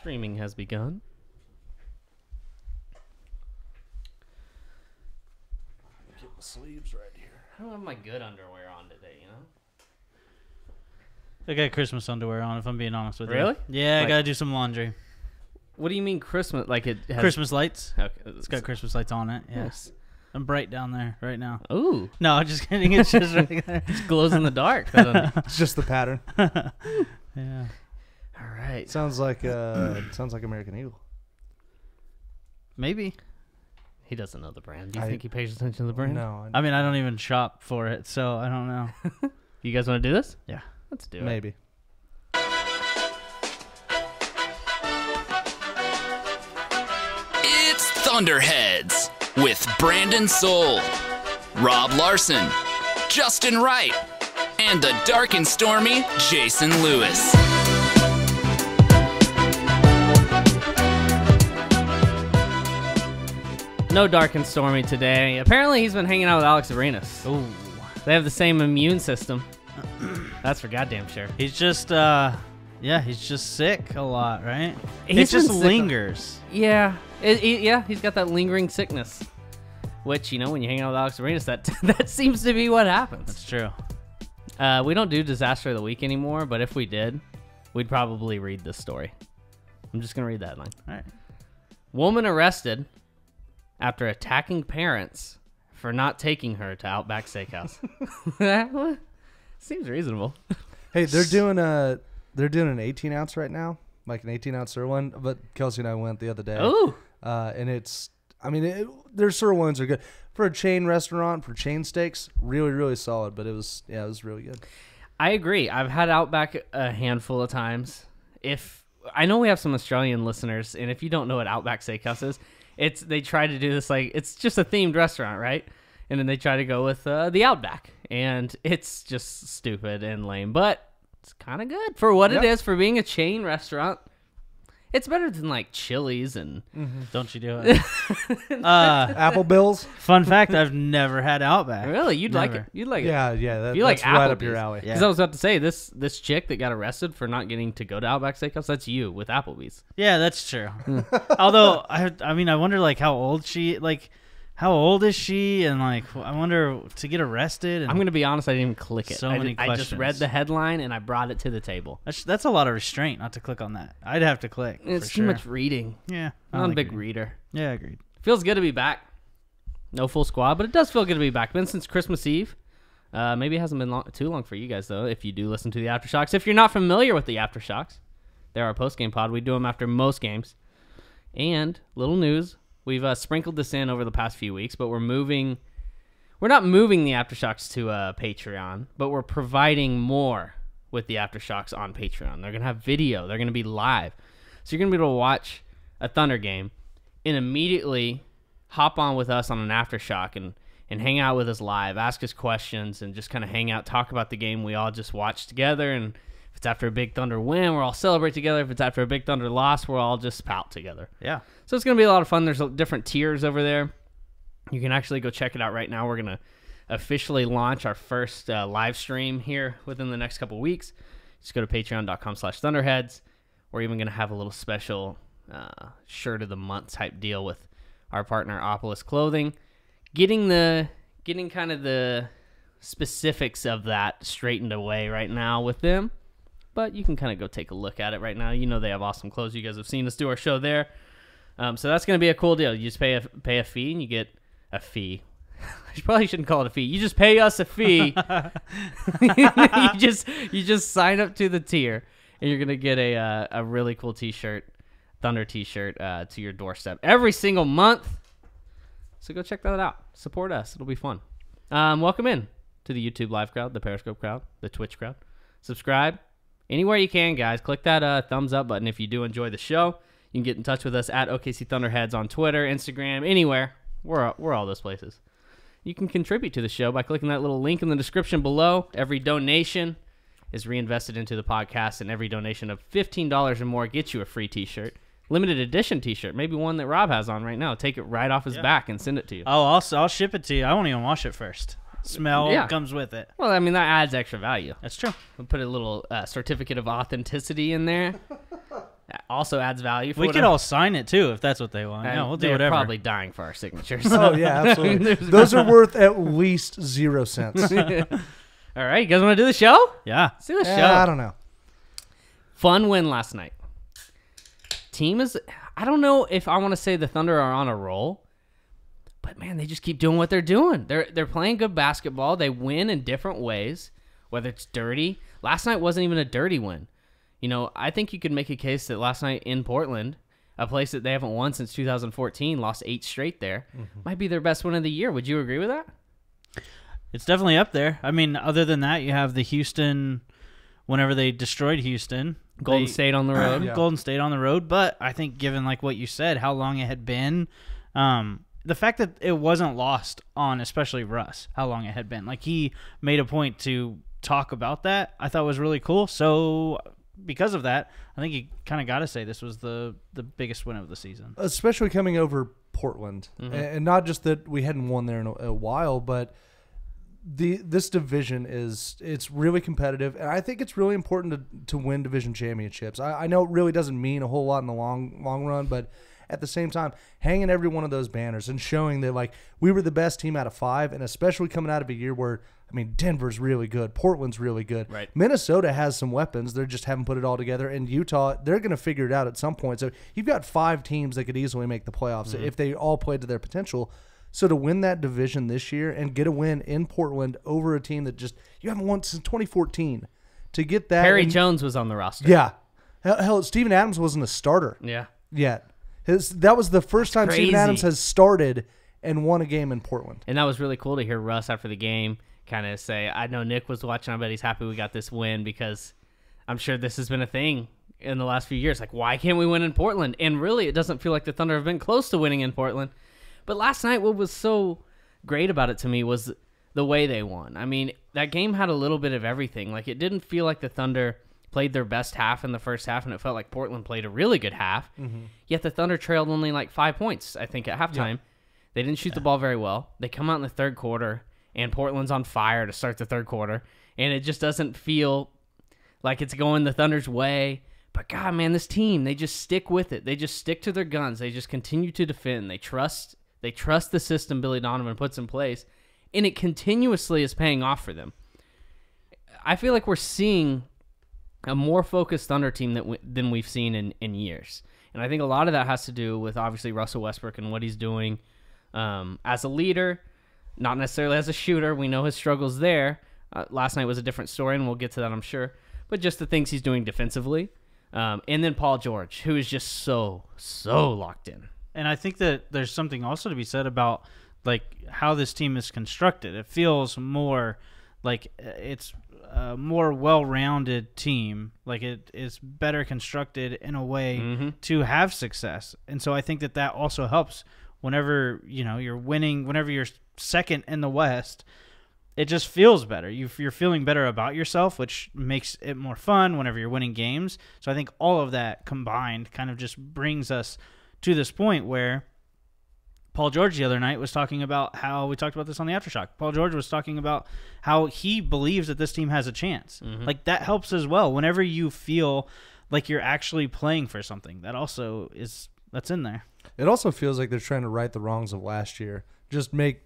Streaming has begun. Get my sleeves right here. I don't have my good underwear on today, you know? I got Christmas underwear on, if I'm being honest with you. Really? Yeah, Like- I got to do some laundry. What do you mean Christmas? Like it has... Christmas lights. Okay. It's got Christmas lights on it, yes. I'm bright down there right now. Ooh. No, I'm just kidding. It's just right there. It glows in the dark. Doesn't it? It's just the pattern. Yeah. All right. Sounds like American Eagle. Maybe. He doesn't know the brand. Do you think he pays attention to the brand? No, I mean, I don't even shop for it, so I don't know. You guys want to do this? Yeah. Let's do it. maybe. It's Thunderheads with Brandon Soul, Rob Larson, Justin Wright, and the dark and stormy Jason Lewis. No dark and stormy today. Apparently, he's been hanging out with Alex Abrines. Oh. They have the same immune system. That's for goddamn sure. He's just, he's just sick a lot, right? He's it just been sick lingers. Yeah. He's got that lingering sickness. Which, you know, when you hang out with Alex Abrines, that seems to be what happens. That's true. We don't do Disaster of the Week anymore, but if we did, we'd probably read this story. I'm just going to read that line. All right. Woman arrested after attacking parents for not taking her to Outback Steakhouse. Seems reasonable. Hey, they're doing an 18-ounce right now, like an 18-ounce sirloin. But Kelsey and I went the other day. Ooh. And it's, I mean, their sirloins are good for a chain restaurant for chain steaks. Really, really solid. But it was really good. I agree. I've had Outback a handful of times. I know we have some Australian listeners, and if you don't know what Outback Steakhouse is, they try to do this like it's just a themed restaurant, right? And then they try to go with the Outback, and it's just stupid and lame, but it's kind of good for what it is for being a chain restaurant. It's better than like Chili's and Don't you do it. Apple Bills. Fun fact, I've never had Outback. really you'd like it. Never. You'd like it. Yeah. You like That's right up your Applebee's. alley. Because I was about to say this chick that got arrested for not getting to go to Outback Steakhouse. That's you with Applebee's. Yeah, that's true. Although, I mean, I wonder, like, how old is she? And, like, I wonder to get arrested. And I'm going to be honest, I didn't even click it. So many I just questions. read the headline and I brought it to the table. that's a lot of restraint not to click on that. I'd have to click. It's for too sure. much reading. Yeah. I'm not a like big reading. reader. Yeah, agreed. Feels good to be back. No full squad, but it does feel good to be back. Been since Christmas Eve. Maybe it hasn't been too long for you guys, though, if you do listen to the Aftershocks. If you're not familiar with the Aftershocks, they're our post-game pod. We do them after most games. And, little news, we've sprinkled this in over the past few weeks, but we're not moving the Aftershocks to Patreon, but we're providing more with the Aftershocks on Patreon. They're going to have video. They're going to be live. So you're going to be able to watch a Thunder game and immediately hop on with us on an Aftershock and hang out with us live, ask us questions, and just kind of hang out, talk about the game we all just watched together. And if it's after a big Thunder win, we'll all celebrate together. If it's after a big Thunder loss, we'll all just pout together. Yeah. So it's going to be a lot of fun. There's different tiers over there. You can actually go check it out right now. We're going to officially launch our first live stream here within the next couple weeks. Just go to patreon.com/Thunderheads. We're even going to have a little special shirt of the month type deal with our partner Opolis Clothing. Getting kind of the specifics of that straightened away right now with them. But you can kind of go take a look at it right now. You know they have awesome clothes. You guys have seen us do our show there. So that's going to be a cool deal. You just pay a fee and you get a fee. I probably shouldn't call it a fee. You just pay us a fee. you just sign up to the tier and you're going to get a really cool t-shirt, Thunder t-shirt to your doorstep every single month. So go check that out. Support us. It'll be fun. Welcome in to the YouTube live crowd, the Periscope crowd, the Twitch crowd. Subscribe anywhere you can, guys. Click that thumbs up button if you do enjoy the show. You can get in touch with us at OKC Thunderheads on Twitter, Instagram, anywhere. We're all those places. You can contribute to the show by clicking that little link in the description below. Every donation is reinvested into the podcast, and every donation of $15 or more gets you a free t-shirt. Limited edition t-shirt, maybe one that Rob has on right now. Take it right off his back and send it to you. Oh, I'll ship it to you. I won't even wash it first. Smell comes with it. Well, I mean, that adds extra value. That's true. We'll put a little certificate of authenticity in there. also adds value. For We could all sign it too if that's what they want. and No, we'll do they're whatever. probably dying for our signatures. Oh yeah, absolutely. Those are worth at least 0 cents. All right, you guys want to do the show? Yeah. Let's do the show. I don't know. Fun win last night. Team is, I don't know if I want to say the Thunder are on a roll, but man, they just keep doing what they're doing. They're playing good basketball. They win in different ways, whether it's dirty. Last night wasn't even a dirty win. You know, I think you could make a case that last night in Portland, a place that they haven't won since 2014, lost 8 straight there, might be their best win of the year. Would you agree with that? It's definitely up there. I mean, other than that, you have the Houston, whenever they destroyed Houston. Golden State on the road. Yeah. Golden State on the road. But I think given like what you said, how long it had been, the fact that it wasn't lost on especially Russ, how long it had been. Like he made a point to talk about that, I thought was really cool. So because of that, I think you kind of got to say this was the biggest win of the season. Especially coming over Portland. And not just that we hadn't won there in a while, but this division it's really competitive, and I think it's really important to win division championships. I know it really doesn't mean a whole lot in the long run, but at the same time, hanging every one of those banners and showing that like we were the best team out of 5, and especially coming out of a year where, I mean, Denver's really good, Portland's really good, Right. Minnesota has some weapons, they just haven't put it all together, and Utah, they're going to figure it out at some point. So you've got 5 teams that could easily make the playoffs if they all played to their potential. So to win that division this year and get a win in Portland over a team that just you haven't won since 2014, to get that. Perry Jones was on the roster. Yeah. Hell, Steven Adams wasn't a starter Yeah. yet. That was the first time crazy. Steven Adams has started and won a game in Portland. And that was really cool to hear Russ after the game kind of say, I know Nick was watching, I bet he's happy we got this win because I'm sure this has been a thing in the last few years. Like, why can't we win in Portland? And really, it doesn't feel like the Thunder have been close to winning in Portland. But last night, what was so great about it to me was the way they won. I mean, that game had a little bit of everything. Like, it didn't feel like the Thunder played their best half in the first half, and it felt like Portland played a really good half. Yet the Thunder trailed only like 5 points, I think, at halftime. They didn't shoot the ball very well. They come out in the third quarter, and Portland's on fire to start the third quarter, and it just doesn't feel like it's going the Thunder's way. But God, man, this team, they just stick with it. They just stick to their guns. They just continue to defend. They trust the system Billy Donovan puts in place, and it continuously is paying off for them. I feel like we're seeing a more focused Thunder team than we've seen in years. And I think a lot of that has to do with, obviously, Russell Westbrook and what he's doing as a leader, not necessarily as a shooter. We know his struggles there. Last night was a different story, and we'll get to that, I'm sure. But just the things he's doing defensively. And then Paul George, who is just so locked in. And I think that there's something also to be said about like how this team is constructed. It feels more like it's a more well-rounded team. Like it is better constructed in a way to have success. And so I think that also helps whenever, you're winning, whenever you're second in the West, it just feels better. You're feeling better about yourself, which makes it more fun whenever you're winning games. So I think all of that combined kind of just brings us to this point where Paul George the other night was talking about how, we talked about this on the Aftershock, Paul George was talking about how he believes that this team has a chance. Like that helps as well. Whenever you feel like you're actually playing for something, that's in there. It also feels like they're trying to right the wrongs of last year. Just make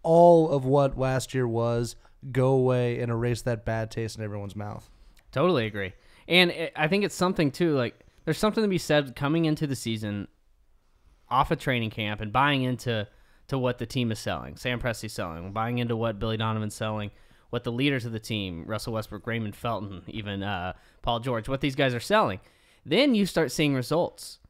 all of what last year was go away and erase that bad taste in everyone's mouth. Totally agree. And I think it's something, too, like there's something to be said coming into the season off of training camp and buying into what the team is selling. Sam Presti's selling, buying into what Billy Donovan's selling, what the leaders of the team, Russell Westbrook, Raymond Felton, even Paul George, what these guys are selling. Then you start seeing results,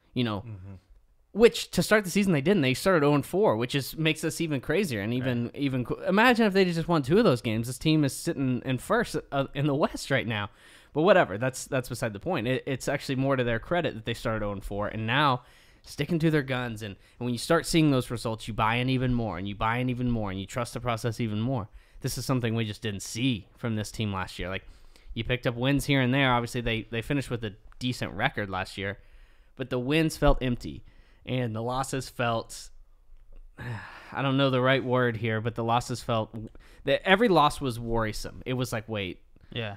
which to start the season they didn't. They started 0-4, which makes us even crazier. And even imagine if they just won 2 of those games. This team is sitting in first in the West right now. But whatever, that's beside the point. It's actually more to their credit that they started 0-4, and now sticking to their guns. And when you start seeing those results, you buy in even more, and you buy in even more, and you trust the process even more. This is something we just didn't see from this team last year. Like, you picked up wins here and there. Obviously, they finished with a decent record last year, but the wins felt empty, and the losses felt, I don't know the right word here, but the losses felt that every loss was worrisome. It was like, wait, Yeah.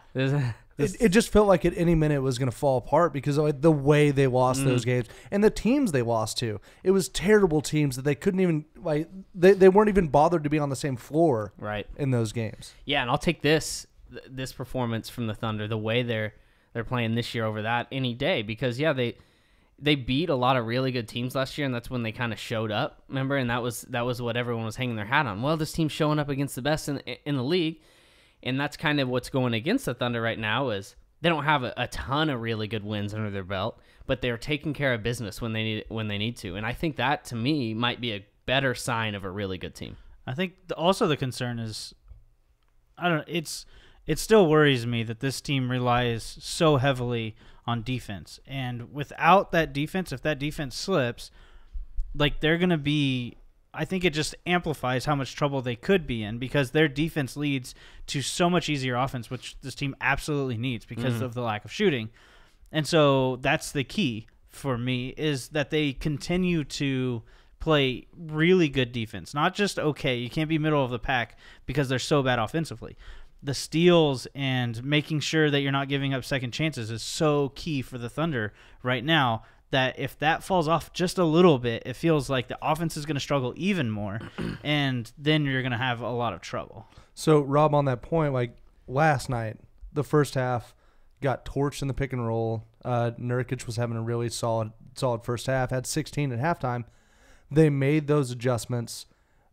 It just felt like at any minute it was going to fall apart because of the way they lost those games and the teams they lost to. It was terrible teams that they couldn't even they weren't even bothered to be on the same floor in those games. Yeah, and I'll take this performance from the Thunder, the way they're playing this year over that any day, because they beat a lot of really good teams last year, and that's when they kind of showed up. Remember, and that was what everyone was hanging their hat on. Well, this team's showing up against the best in the league. And that's kind of what's going against the Thunder right now is they don't have a ton of really good wins under their belt, but they're taking care of business when they need to. And I think that, to me, might be a better sign of a really good team. I think also the concern is, it still worries me that this team relies so heavily on defense. And without that defense, if that defense slips, they're going to be... I think it just amplifies how much trouble they could be in because their defense leads to so much easier offense, which this team absolutely needs because of the lack of shooting. And so that's the key for me, is that they continue to play really good defense. Not just okay, you can't be middle of the pack because they're so bad offensively. The steals and making sure that you're not giving up second chances is so key for the Thunder right now, that if that falls off just a little bit, it feels like the offense is going to struggle even more, and then you're going to have a lot of trouble. So, Rob, on that point, last night, the first half got torched in the pick and roll. Nurkic was having a really solid first half, had 16 at halftime. They made those adjustments.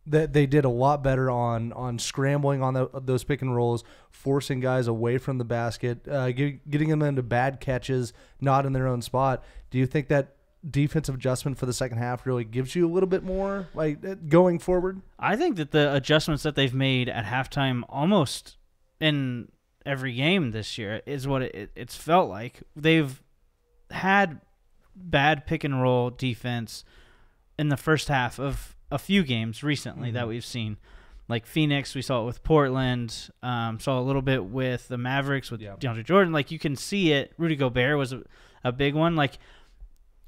That they did a lot better on scrambling on those pick and rolls, forcing guys away from the basket, getting them into bad catches, not in their own spot. Do you think that defensive adjustment for the second half really gives you a little bit more going forward? I think that the adjustments that they've made at halftime almost in every game this year is what it's felt like. They've had bad pick and roll defense in the first half of a few games recently that we've seen. Like Phoenix, we saw it with Portland, saw a little bit with the Mavericks with DeAndre Jordan. You can see it. Rudy Gobert was a big one.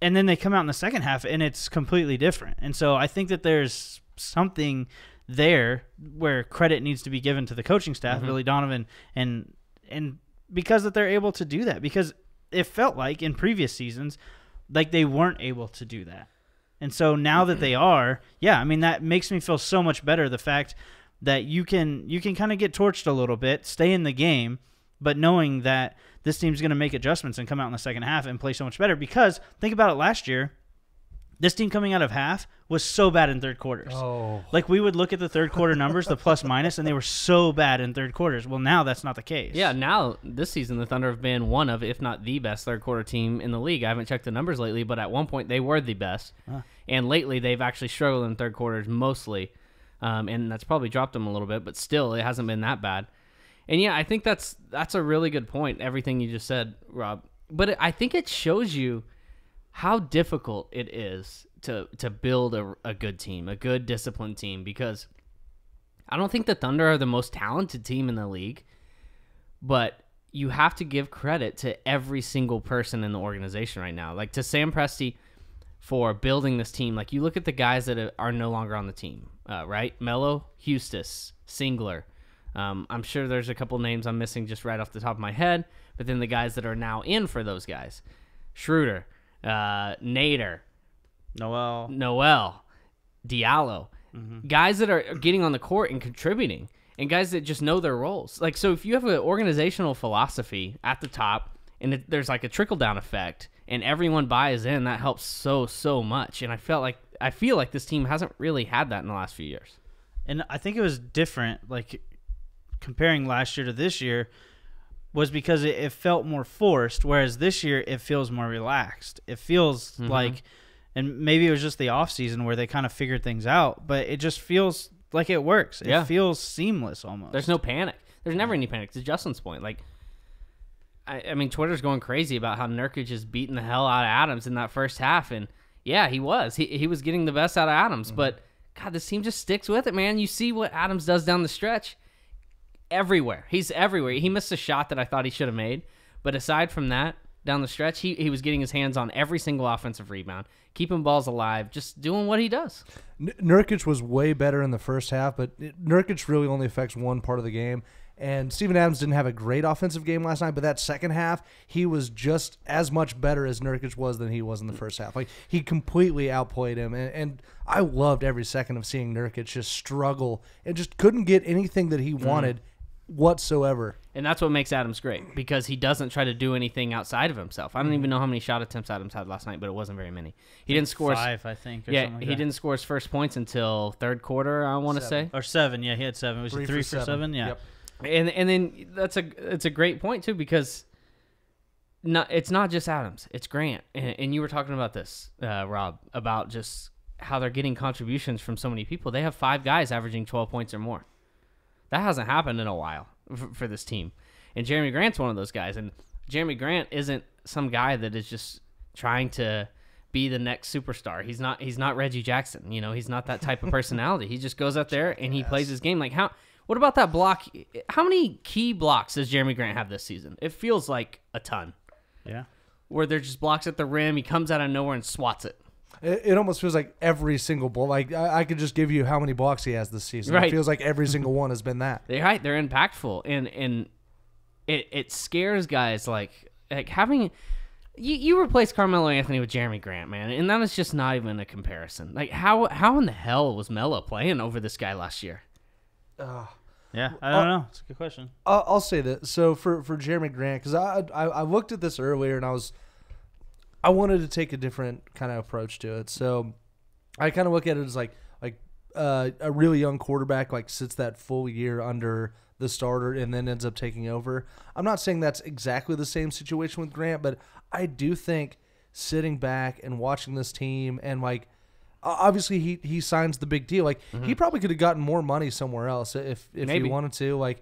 And then they come out in the second half, and it's completely different. And so I think that there's something there where credit needs to be given to the coaching staff, Billy Donovan, and because that they're able to do that. Because it felt like in previous seasons, they weren't able to do that. And so now that they are, that makes me feel so much better. The fact that you can kind of get torched a little bit, stay in the game, but knowing that this team's going to make adjustments and come out in the second half and play so much better. Because think about it, last year, this team coming out of half was so bad in third quarters. Oh. We would look at the third quarter numbers, the plus minus, and they were so bad in third quarters. Well, now that's not the case. Yeah, now this season the Thunder have been one of, if not the best third quarter team in the league. I haven't checked the numbers lately, but at one point they were the best. And lately they've actually struggled in third quarters mostly. And that's probably dropped them a little bit, but still it hasn't been that bad. And yeah, I think that's a really good point, everything you just said, Rob. But I think it shows you how difficult it is to build a good team, a good disciplined team, because I don't think the Thunder are the most talented team in the league, but you have to give credit to every single person in the organization right now. To Sam Presti for building this team. You look at the guys that are no longer on the team, right? Melo, Hustis, Singler. I'm sure there's a couple names I'm missing just right off the top of my head, but then the guys that are now in for those guys. Schroeder, Nader, Noel, Diallo, guys that are getting on the court and contributing, and guys that just know their roles. So if you have an organizational philosophy at the top, and there's a trickle-down effect, and everyone buys in, that helps so much. And I feel like this team hasn't really had that in the last few years. And I think it was different, comparing last year to this year, was because it felt more forced, whereas this year it feels more relaxed. It feels like, and maybe it was just the off season where they kind of figured things out, but it just feels like it works. It feels seamless almost. There's no panic. There's never any panic. To Justin's point, I mean, Twitter's going crazy about how Nurkic is beating the hell out of Adams in that first half, and yeah, he was. He was getting the best out of Adams, but God, this team just sticks with it, man. You see what Adams does down the stretch. Everywhere. He's everywhere. He missed a shot that I thought he should have made. But aside from that, down the stretch, he was getting his hands on every single offensive rebound, keeping balls alive, just doing what he does. Nurkic was way better in the first half, but Nurkic really only affects one part of the game, And Steven Adams didn't have a great offensive game last night, but that second half, he was just as much better as Nurkic was than he was in the first half. Like, he completely outplayed him, and I loved every second of seeing Nurkic just struggle and just couldn't get anything that he wanted whatsoever. And that's what makes Adams great, because he doesn't try to do anything outside of himself. I don't even know how many shot attempts Adams had last night, but it wasn't very many. He didn't score 5, I think. Or yeah, something like he that. didn't score his first points until third quarter, I want to say. Or 7. Yeah, he had 7. Was it 3 for 7? Yeah. Yep. And then it's a great point too, because it's not just Adams, it's Grant. And you were talking about this, Rob, about just how they're getting contributions from so many people. They have 5 guys averaging 12 points or more. That hasn't happened in a while for this team. And Jeremy Grant's one of those guys. And Jeremy Grant isn't some guy that is just trying to be the next superstar. He's not Reggie Jackson. You know, he's not that type of personality. He just goes out there and he plays his game. Like, what about that block? How many key blocks does Jeremy Grant have this season? It feels like a ton. Yeah. Where they're just blocks at the rim. He comes out of nowhere and swats it. It almost feels like every single ball. Like, I could just give you how many blocks he has this season. Right. It feels like every single one has been that. They're impactful, and it scares guys like having you replace Carmelo Anthony with Jeremy Grant, man, and that is just not even a comparison. Like, how in the hell was Melo playing over this guy last year? Yeah, I don't know. It's a good question. I'll say that. So for Jeremy Grant, because I looked at this earlier and I wanted to take a different kind of approach to it. So I kind of look at it as like a really young quarterback like sits that full year under the starter and then ends up taking over. I'm not saying that's exactly the same situation with Grant, but I do think sitting back and watching this team and like obviously he signs the big deal. Like he probably could have gotten more money somewhere else if he wanted to. Like,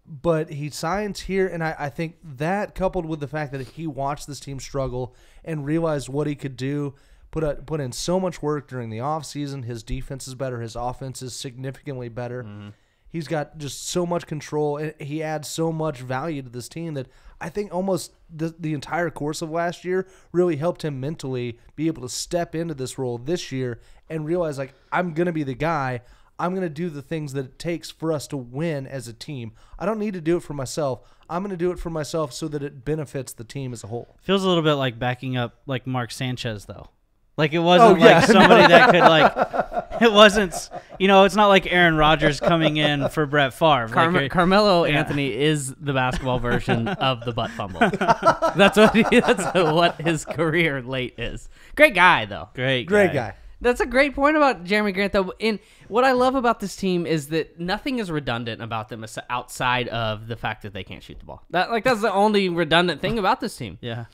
but he signs here, and I think that coupled with the fact that he watched this team struggle and realized what he could do, put in so much work during the offseason. His defense is better. His offense is significantly better. He's got just so much control, and he adds so much value to this team that I think almost the entire course of last year really helped him mentally be able to step into this role this year and realize, like, I'm going to be the guy. I'm going to do the things that it takes for us to win as a team. I don't need to do it for myself. I'm going to do it for myself so that it benefits the team as a whole. Feels a little bit like backing up like Mark Sanchez, though. Like, it wasn't like somebody that could, like, it wasn't, it's not like Aaron Rodgers coming in for Brett Favre. Carmelo Anthony is the basketball version of the butt fumble. That's what his career late is. Great guy, though. Great guy. That's a great point about Jeremy Grant, though. And what I love about this team is that nothing is redundant about them outside of the fact that they can't shoot the ball. That's the only redundant thing about this team. Yeah.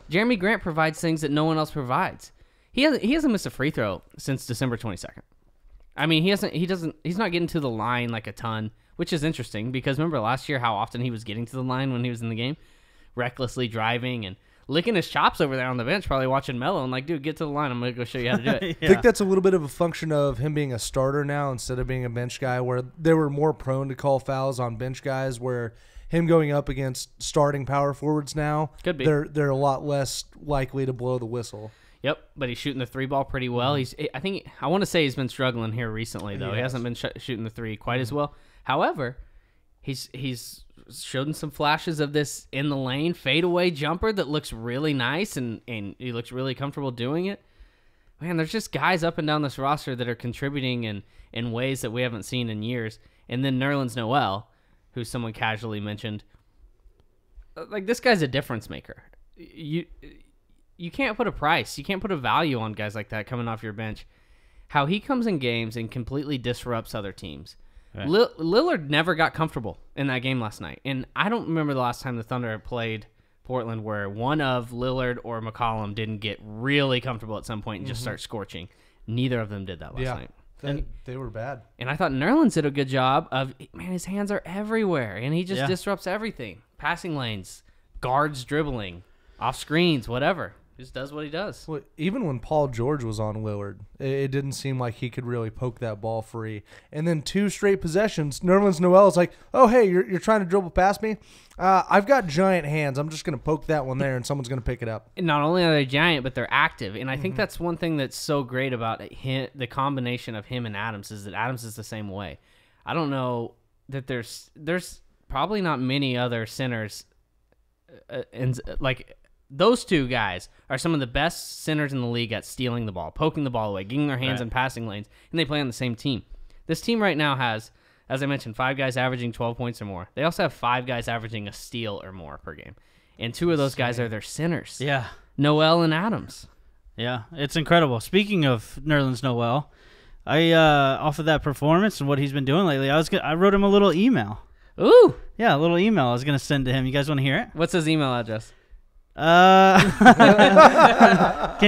Jeremy Grant provides things that no one else provides. He hasn't missed a free throw since December 22nd. I mean, he's not getting to the line like a ton, which is interesting because remember last year how often he was getting to the line when he was in the game, recklessly driving and licking his chops over there on the bench, probably watching Melo and like, dude, get to the line. I'm going to go show you how to do it. I think that's a little bit of a function of him being a starter now instead of being a bench guy, where they were more prone to call fouls on bench guys, where him going up against starting power forwards now, could be. They're a lot less likely to blow the whistle. Yep, but he's shooting the 3 ball pretty well. I want to say he's been struggling here recently, though. He hasn't been shooting the 3 quite as well. However, he's showed some flashes of this in the lane fadeaway jumper that looks really nice, and he looks really comfortable doing it. Man, there's just guys up and down this roster that are contributing in ways that we haven't seen in years. And then Nerlens Noel, who someone casually mentioned. Like, this guy's a difference maker. You can't put a price. You can't put a value on guys like that coming off your bench. How he comes in games and completely disrupts other teams. Right. Lillard never got comfortable in that game last night. And I don't remember the last time the Thunder played Portland where one of Lillard or McCollum didn't get really comfortable at some point and just start scorching. Neither of them did that last night. They were bad. And I thought Nerlens did a good job of, man, his hands are everywhere. And he just disrupts everything. Passing lanes, guards dribbling, off screens, whatever. Just does what he does. Well, even when Paul George was on Lillard, it didn't seem like he could really poke that ball free. And then 2 straight possessions, Nerlens Noel is like, oh, hey, you're trying to dribble past me? I've got giant hands. I'm just going to poke that one there, and someone's going to pick it up. And not only are they giant, but they're active. And I think that's one thing that's so great about the combination of him and Adams is that Adams is the same way. I don't know that there's probably not many other centers, like those two guys are some of the best centers in the league at stealing the ball, poking the ball away, getting their hands in passing lanes, and they play on the same team. This team right now has, as I mentioned, 5 guys averaging 12 points or more. They also have 5 guys averaging a steal or more per game. And 2 of those guys are their centers. Yeah. Noel and Adams. Yeah, it's incredible. Speaking of Nerlens Noel, I off of that performance and what he's been doing lately, I wrote him a little email. Ooh. Yeah, a little email I was going to send to him. You guys want to hear it? What's his email address? Can't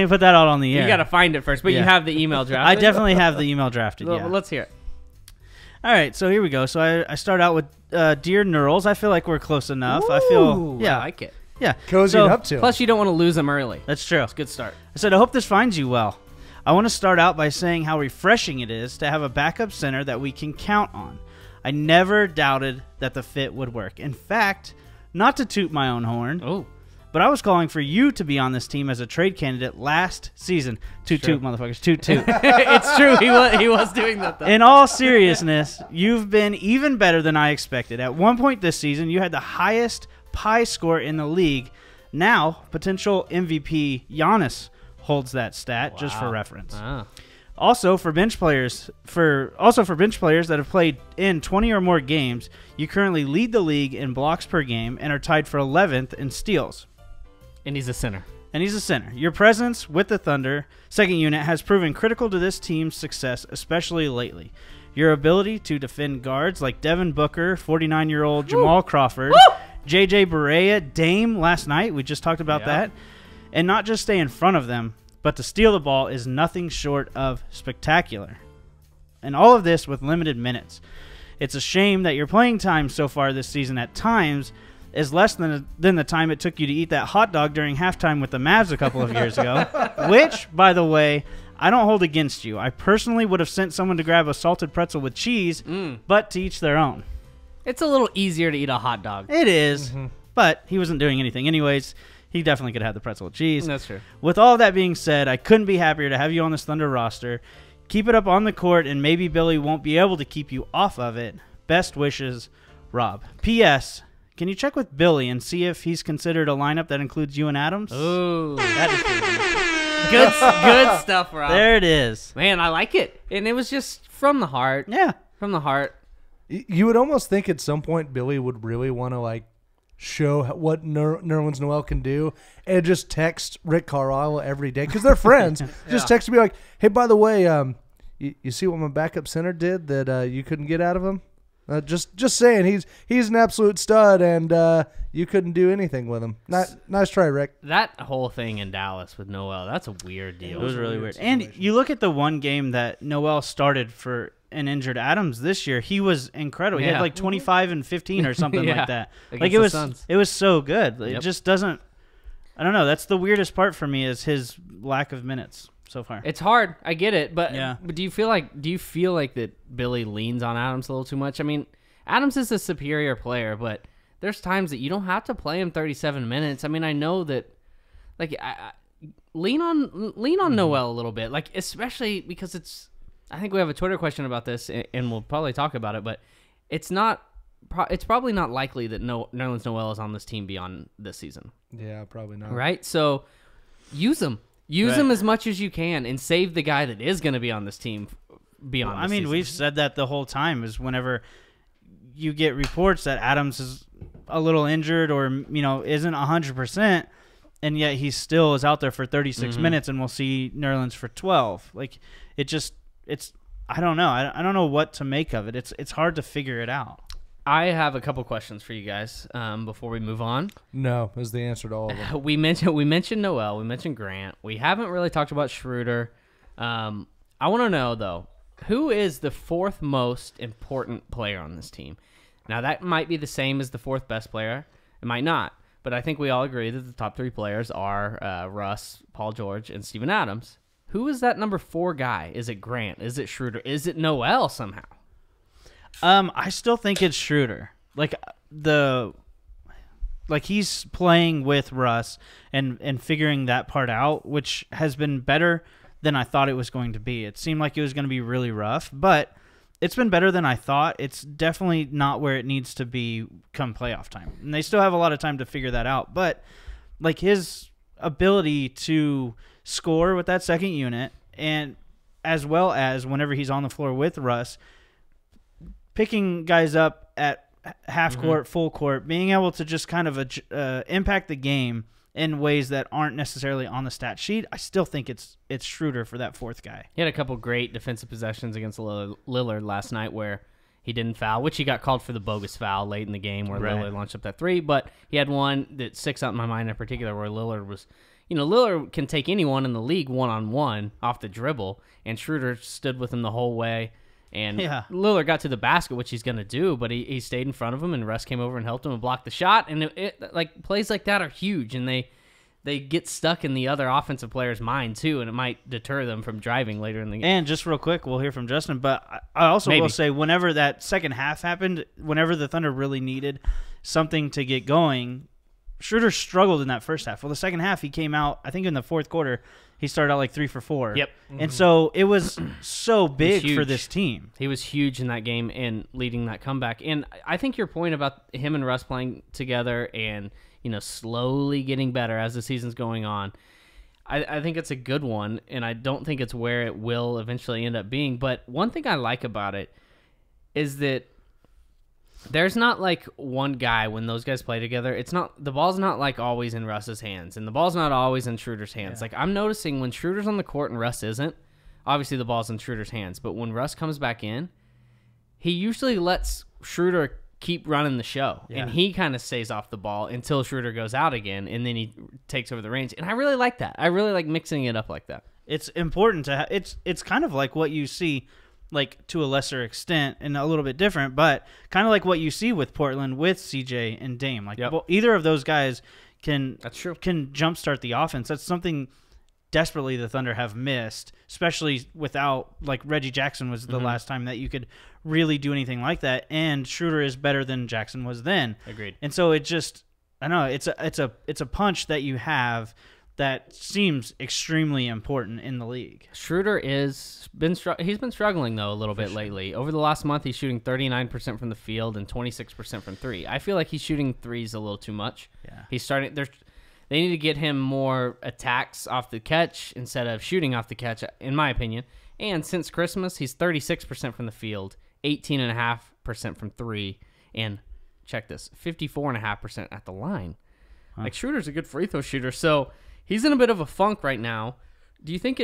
put that out on the air. You got to find it first, but you have the email drafted. I definitely have the email drafted, yeah. Well, let's hear it. All right, so here we go. So I start out with Dear Nerls. I feel like we're close enough. Ooh, I feel, yeah. I like it. Yeah. Cozying up to him. Plus, you don't want to lose him early. That's true. It's a good start. I said, I hope this finds you well. I want to start out by saying how refreshing it is to have a backup center that we can count on. I never doubted that the fit would work. In fact, not to toot my own horn, but I was calling for you to be on this team as a trade candidate last season. Toot, motherfuckers. Toot, toot. It's true. He was doing that, though. In all seriousness, you've been even better than I expected. At one point this season, you had the highest pie score in the league. Now, potential MVP Giannis holds that stat, just for reference. Wow. Also, for bench players that have played in 20 or more games, you currently lead the league in blocks per game and are tied for 11th in steals. And he's a center. Your presence with the Thunder second unit has proven critical to this team's success, especially lately. Your ability to defend guards like Devin Booker, 49-year-old Jamal Crawford, J.J. Barea, Dame last night, we just talked about that, and not just stay in front of them, but to steal the ball is nothing short of spectacular. And all of this with limited minutes. It's a shame that your playing time so far this season at times is less than the time it took you to eat that hot dog during halftime with the Mavs a couple of years ago, which, by the way, I don't hold against you. I personally would have sent someone to grab a salted pretzel with cheese, but to each their own. It's a little easier to eat a hot dog. It is, but he wasn't doing anything anyways. He definitely could have the pretzel with cheese. That's true. With all that being said, I couldn't be happier to have you on this Thunder roster. Keep it up on the court, and maybe Billy won't be able to keep you off of it. Best wishes, Rob. P.S. Can you check with Billy and see if he's considered a lineup that includes you and Adams? Ooh. That is good stuff, Rob. There it is. Man, I like it. And it was just from the heart. Yeah. From the heart. You would almost think at some point Billy would really want to, show what Nerlens Noel can do and just text Rick Carlisle every day because they're friends. Just text me like, hey, by the way, you see what my backup center did that you couldn't get out of him? Just saying, he's an absolute stud, and you couldn't do anything with him. Nice try, Rick. That whole thing in Dallas with Noel, that's a weird deal. It was really weird. And you look at the one game that Noel started for an injured Adams this year, he was incredible. He had 25 and 15 or something like that. It was so good. It just doesn't, I don't know. That's the weirdest part for me is his lack of minutes so far. It's hard. I get it, but do you feel like that Billy leans on Adams a little too much? I mean, Adams is a superior player, but there's times that you don't have to play him 37 minutes. I mean, I know that lean on Noel a little bit, especially because I think we have a Twitter question about this, and we'll probably talk about it, but it's probably not likely that Nerlens Noel is on this team beyond this season. Yeah, probably not. Right? So use him. Use him as much as you can and save the guy that is going to be on this team beyond this season. We've said that the whole time is whenever you get reports that Adams is a little injured or, isn't 100%, and yet he still is out there for 36 minutes and we'll see Nerlens for 12. I don't know. I don't know what to make of it. It's hard to figure it out. I have a couple questions for you guys before we move on. No is the answer to all of them. We mentioned Noel. We mentioned Grant. We haven't really talked about Schroeder. I want to know, though, who is the fourth most important player on this team? Now, that might be the same as the fourth best player. It might not. But I think we all agree that the top 3 players are Russ, Paul George, and Steven Adams. Who is that number 4 guy? Is it Grant? Is it Schroeder? Is it Noel somehow? I still think it's Schroeder. He's playing with Russ and figuring that part out, which has been better than I thought it was going to be. It seemed like it was going to be really rough, but it's been better than I thought. It's definitely not where it needs to be come playoff time. And they still have a lot of time to figure that out. But, like, his ability to score with that second unit, and as well as whenever he's on the floor with Russ, picking guys up at half court, full court, being able to just kind of impact the game in ways that aren't necessarily on the stat sheet, I still think it's Schroeder for that fourth guy. He had a couple great defensive possessions against Lillard last night where he didn't foul, which he got called for the bogus foul late in the game where Lillard launched up that three. But he had one that sticks out in my mind in particular where Lillard was, Lillard can take anyone in the league one-on-one off the dribble, and Schroeder stood with him the whole way. And Lillard got to the basket, which he's going to do, but he stayed in front of him, and Russ came over and helped him and blocked the shot. And like plays like that are huge, and they get stuck in the other offensive player's mind too, and it might deter them from driving later in the game. And just real quick, we'll hear from Justin, but I also will say whenever that second half happened, whenever the Thunder really needed something to get going, Schroeder struggled in that first half. Well, the second half, he came out, I think in the fourth quarter, he started out like 3 for 4. Yep. And so it was so big for this team. He was huge in that game and leading that comeback. And I think your point about him and Russ playing together and, slowly getting better as the season's going on, I think it's a good one, and I don't think it's where it will eventually end up being. But one thing I like about it is that there's not like one guy when those guys play together. The ball's not like always in Russ's hands, and the ball's not always in Schroeder's hands. Yeah. Like I'm noticing when Schroeder's on the court and Russ isn't, obviously the ball's in Schroeder's hands. But when Russ comes back in, he usually lets Schroeder keep running the show, and he kind of stays off the ball until Schroeder goes out again, and then he takes over the reins. And I really like that. I really like mixing it up like that. It's important to it's kind of like what you see, like to a lesser extent and a little bit different, but kind of like what you see with Portland with CJ and Dame. Like either of those guys can jumpstart the offense. That's something desperately the Thunder have missed, especially without, like, Reggie Jackson was the last time that you could really do anything like that, and Schroeder is better than Jackson was then. Agreed. And so it just, I don't know, it's a punch that you have that seems extremely important in the league. Schroeder he's been struggling though a little bit lately. Over the last month, he's shooting 39% from the field and 26% from three. I feel like he's shooting threes a little too much. Yeah. He's starting. They need to get him more attacks off the catch instead of shooting off the catch, in my opinion. And since Christmas, he's 36% from the field, 18.5% from three, and check this, 54.5% at the line. Huh. Like, Schroeder's a good free throw shooter, so he's in a bit of a funk right now. Do you think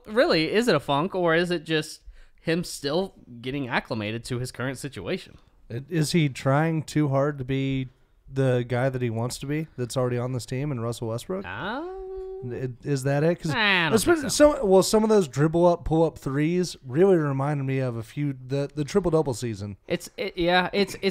really, is it a funk, or is it just him still getting acclimated to his current situation? Is he trying too hard to be the guy that he wants to be that's already on this team and Russell Westbrook? Is that it? I don't think so. Some of those dribble up, pull up threes really reminded me of a few the triple double season. It's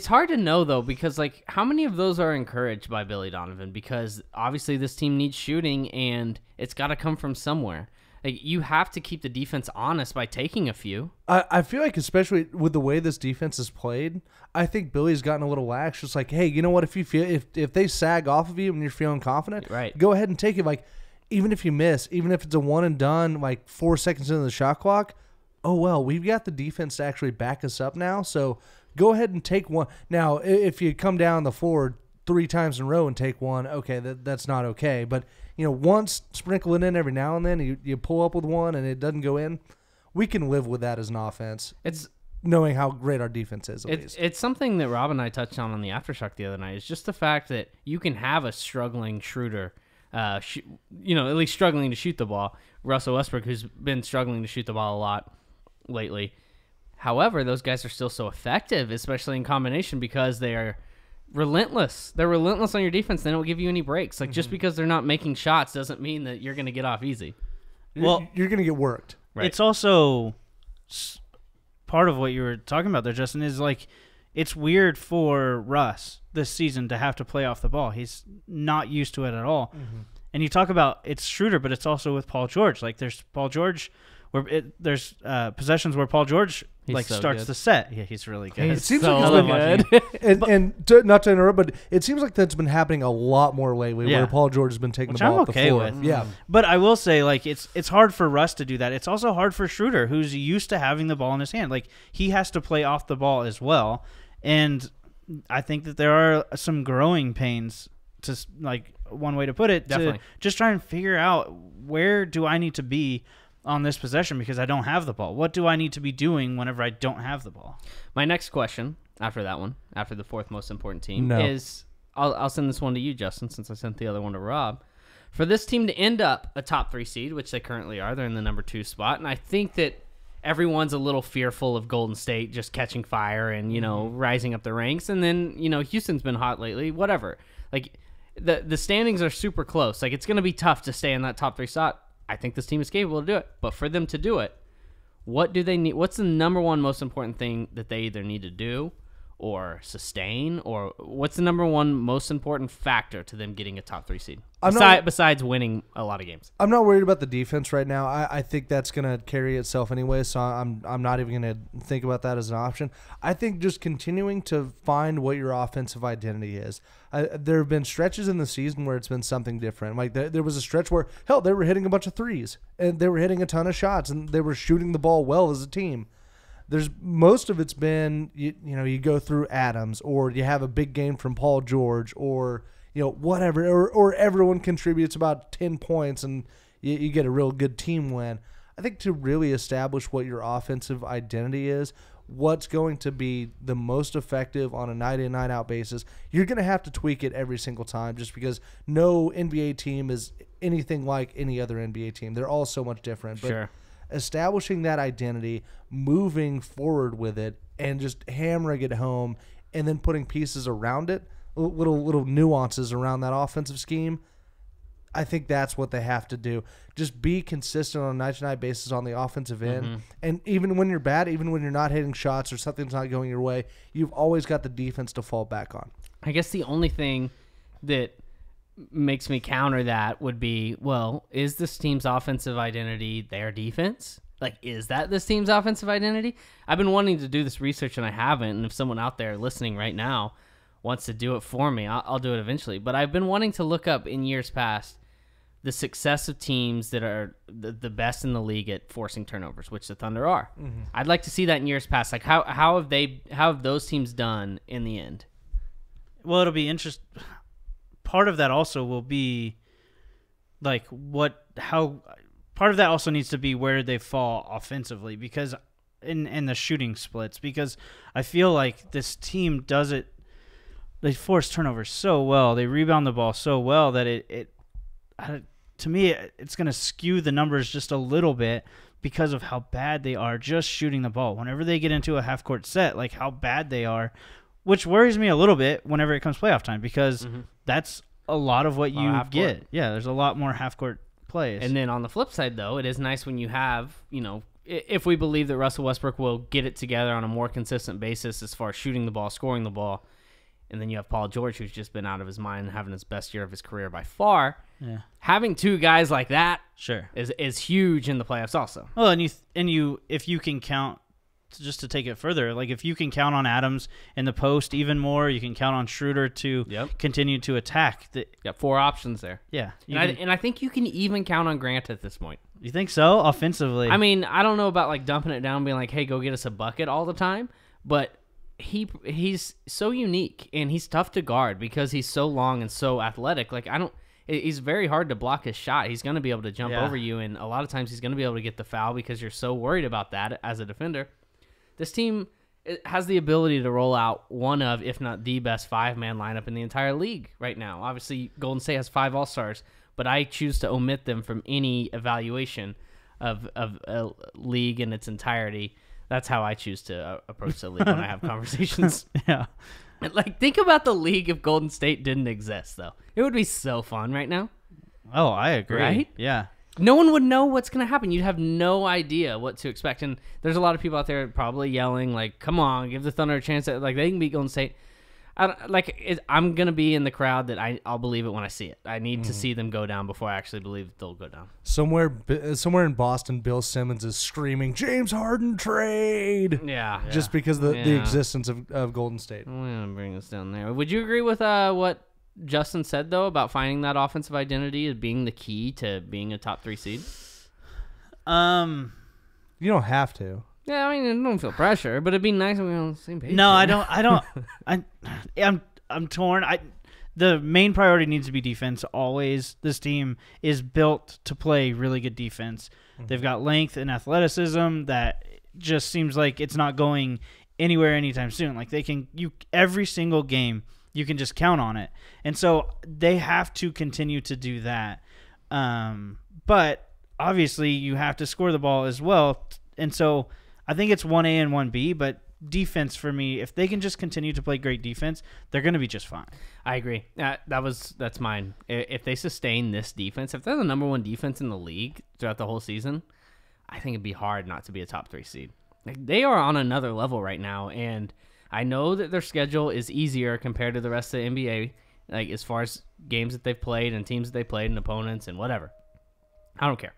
hard to know though, because like how many of those are encouraged by Billy Donovan? Because obviously this team needs shooting and it's got to come from somewhere. Like, you have to keep the defense honest by taking a few. I feel like, especially with the way this defense is played, I think Billy's gotten a little lax. Just like, hey, you know what? If you feel if they sag off of you and you're feeling confident, right, go ahead and take it. Like, even if you miss, even if it's a one and done, like 4 seconds into the shot clock, oh well, we've got the defense to actually back us up now. So go ahead and take one. Now, if you come down the floor 3 times in a row and take one, okay, that's not okay. But once, sprinkle it in every now and then, you pull up with one and it doesn't go in, we can live with that as an offense. It's knowing how great our defense is, at least. It's something that Rob and I touched on the Aftershock the other night. It's just the fact that you can have a struggling Schroeder, at least struggling to shoot the ball. Russell Westbrook, who's been struggling to shoot the ball a lot lately. However, those guys are still so effective, especially in combination, because they are relentless. They're relentless on your defense. They don't give you any breaks. Like, just because they're not making shots doesn't mean that you're going to get off easy. Well, you're going to get worked. Right. It's also part of what you were talking about there, Justin, is like it's weird for Russ this season to have to play off the ball. He's not used to it at all. Mm-hmm. And you talk about it's Schroeder, but it's also with Paul George. Like, there's Paul George there's possessions where Paul George He's so starts good. the set. Yeah, he's really good. It seems so like it's been good. not to interrupt, but it seems like that's been happening a lot more lately, Yeah. where Paul George has been taking Which the ball I'm up okay the floor. with. Yeah, But I will say, like, it's hard for Russ to do that. It's also hard for Schroeder, who's used to having the ball in his hand. Like, he has to play off the ball as well. And I think that there are some growing pains, to like one way to put it, Definitely. to just try and figure out where do I need to be on this possession because I don't have the ball. What do I need to be doing whenever I don't have the ball? My next question after that one, after the fourth most important team, No. is I'll send this one to you, Justin, since I sent the other one to Rob. For this team to end up a top 3 seed, which they currently are, they're in the number 2 spot, and I think that everyone's a little fearful of Golden State just catching fire and, rising up the ranks. And then, Houston's been hot lately, whatever. Like, the standings are super close. Like, it's going to be tough to stay in that top 3 spot. I think this team is capable to do it. But for them to do it, what do they need? What's the number one most important thing that they either need to do or sustain? Or what's the number one most important factor to them getting a top 3 seed? Besides winning a lot of games. I'm not worried about the defense right now. I think that's going to carry itself anyway, so I'm not even going to think about that as an option. I think just continuing to find what your offensive identity is. There have been stretches in the season where it's been something different. Like there was a stretch where, hell, they were hitting a bunch of threes, and they were hitting a ton of shots, and they were shooting the ball well as a team. There's most of it's been, you go through Adams, or you have a big game from Paul George, or whatever, or everyone contributes about 10 points and you get a real good team win. I think to really establish what your offensive identity is, what's going to be the most effective on a night in, night out basis, you're going to have to tweak it every single time just because no NBA team is anything like any other NBA team. They're all so much different. But Sure. establishing that identity, moving forward with it, and just hammering it home, and then putting pieces around it, little nuances around that offensive scheme, I think that's what they have to do. Just be consistent on a night-to-night basis on the offensive end. And even when you're bad, even when you're not hitting shots or something's not going your way, you've always got the defense to fall back on. I guess the only thing that makes me counter that would be, well, is this team's offensive identity their defense? Like, is that this team's offensive identity? I've been wanting to do this research and I haven't, and if someone out there listening right now wants to do it for me, I'll do it eventually. But I've been wanting to look up in years past the success of teams that are the best in the league at forcing turnovers, which the Thunder are. I'd like to see that in years past. Like, how have those teams done in the end? Well, it'll be interesting. Part of that also will be like part of that also needs to be where they fall offensively, because in the shooting splits, because I feel like this team does it. They force turnovers so well, they rebound the ball so well that to me it's going to skew the numbers just a little bit because of how bad they are just shooting the ball. Whenever they get into a half court set, like how bad they are, which worries me a little bit whenever it comes playoff time, because that's a lot of what you get. Yeah, there's a lot more half court plays. And then on the flip side, though, it is nice when you have, if we believe that Russell Westbrook will get it together on a more consistent basis as far as shooting the ball, scoring the ball, and then you have Paul George, who's just been out of his mind, having his best year of his career by far. Yeah. Having two guys like that sure is huge in the playoffs also. Well, and you if you can count, just to take it further, like if you can count on Adams in the post even more, you can count on Schroeder to continue to attack. Got 4 options there. Yeah. And I think you can even count on Grant at this point. You think so? Offensively? I mean, I don't know about like dumping it down and being like, hey, go get us a bucket all the time, but he's so unique and he's tough to guard because he's so long and so athletic. Like he's very hard to block his shot. He's going to be able to jump over you, and a lot of times he's going to be able to get the foul because you're so worried about that as a defender. This team has the ability to roll out one of, if not the best 5-man lineup in the entire league right now. Obviously, Golden State has 5 All-Stars, but I choose to omit them from any evaluation of a league in its entirety. That's how I choose to approach the league when I have conversations. Yeah. Like, think about the league if Golden State didn't exist, though. It would be so fun right now. Oh, I agree. Right? Yeah. No one would know what's going to happen. You'd have no idea what to expect. And there's a lot of people out there probably yelling, like, come on, give the Thunder a chance. Like, they can beat Golden State. I'm gonna be in the crowd that I'll believe it when I see it. I need to see them go down before I actually believe they'll go down. Somewhere in Boston, Bill Simmons is screaming, "James Harden trade!" Yeah, just because the existence of Golden State. I'm gonna bring this down there. Would you agree with what Justin said though about finding that offensive identity as being the key to being a top 3 seed? You don't have to. Yeah, I mean, I don't feel pressure, but it'd be nice if we were on the same page. No, I don't. I'm torn. The main priority needs to be defense always. This team is built to play really good defense. They've got length and athleticism that just seems like it's not going anywhere anytime soon. Like every single game you can just count on it, and so they have to continue to do that. But obviously, you have to score the ball as well, and so. I think it's 1A and 1B, but defense for me, if they can just continue to play great defense, they're going to be just fine. I agree. That's mine. If they sustain this defense, if they're the number 1 defense in the league throughout the whole season, I think it'd be hard not to be a top 3 seed. Like, they are on another level right now, and I know that their schedule is easier compared to the rest of the NBA, like as far as games that they've played and teams that they've played and opponents and whatever. I don't care.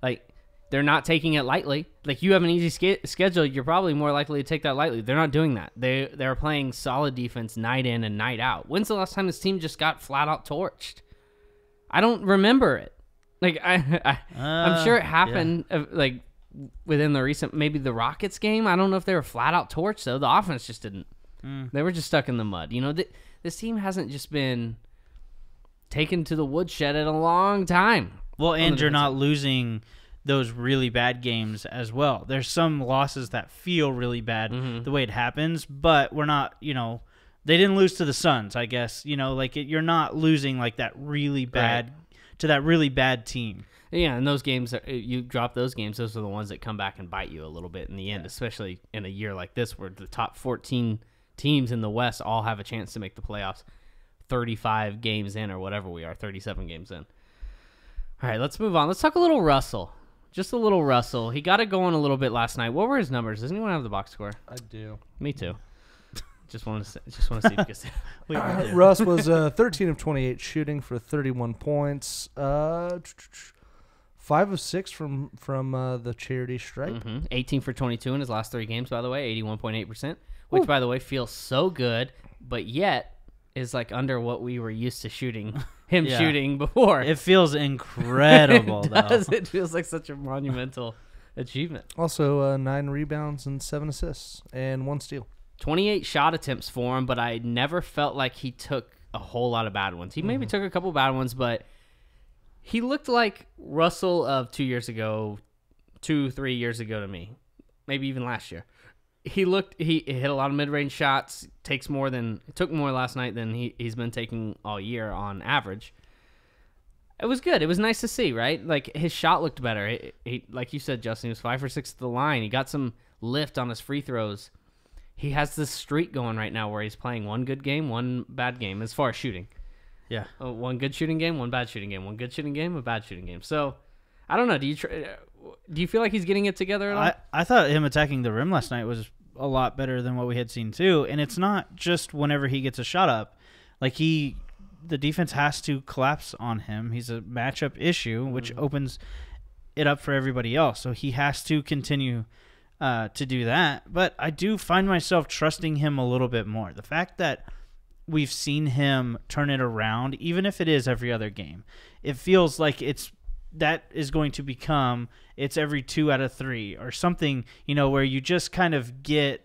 Like, they're not taking it lightly. Like, you have an easy schedule, you're probably more likely to take that lightly. They're not doing that. They're playing solid defense night in and night out. When's the last time this team just got flat out torched? I don't remember it. Like, I'm sure it happened like within the recent, maybe the Rockets game. I don't know if they were flat out torched though. The offense just didn't. They were just stuck in the mud. You know, this team hasn't just been taken to the woodshed in a long time. Well, and you're not losing those really bad games as well. There's some losses that feel really bad the way it happens, but we're not, they didn't lose to the Suns, I guess. You're not losing like that really bad to that really bad team. Yeah, and those games, you drop those games, those are the ones that come back and bite you a little bit in the end, especially in a year like this where the top 14 teams in the West all have a chance to make the playoffs 35 games in or whatever we are, 37 games in. All right, let's move on. Let's talk a little Russell. Just a little Russell. He got it going a little bit last night. What were his numbers? Does anyone have the box score? I do. Me too. Just want to see if you can see. Russ was 13 of 28 shooting for 31 points. 5 of 6 from the charity stripe. 18 for 22 in his last 3 games, by the way, 81.8%, which, by the way, feels so good, but yet is like under what we were used to shooting before. It feels incredible, it does. It feels like such a monumental achievement. Also, 9 rebounds and 7 assists and 1 steal. 28 shot attempts for him, but I never felt like he took a whole lot of bad ones. He maybe took a couple bad ones, but he looked like Russell of 2 years ago, 3 years ago to me, maybe even last year. He hit a lot of mid-range shots, took more last night than he's been taking all year on average. It was good. It was nice to see, right? Like, his shot looked better. He like you said, Justin, he was 5 for 6 at the line. He got some lift on his free throws. He has this streak going right now where he's playing one good game, one bad game as far as shooting. Yeah. One good shooting game, one bad shooting game. One good shooting game, a bad shooting game. So, I don't know. Do you feel like he's getting it together at all? I thought him attacking the rim last night was a lot better than what we had seen too. And it's not just whenever he gets a shot up. Like, the defense has to collapse on him. He's a matchup issue, which opens it up for everybody else. So he has to continue to do that. But I do find myself trusting him a little bit more. The fact that we've seen him turn it around, even if it is every other game, it feels like that is going to become it's every 2 out of 3 or something, where you just kind of get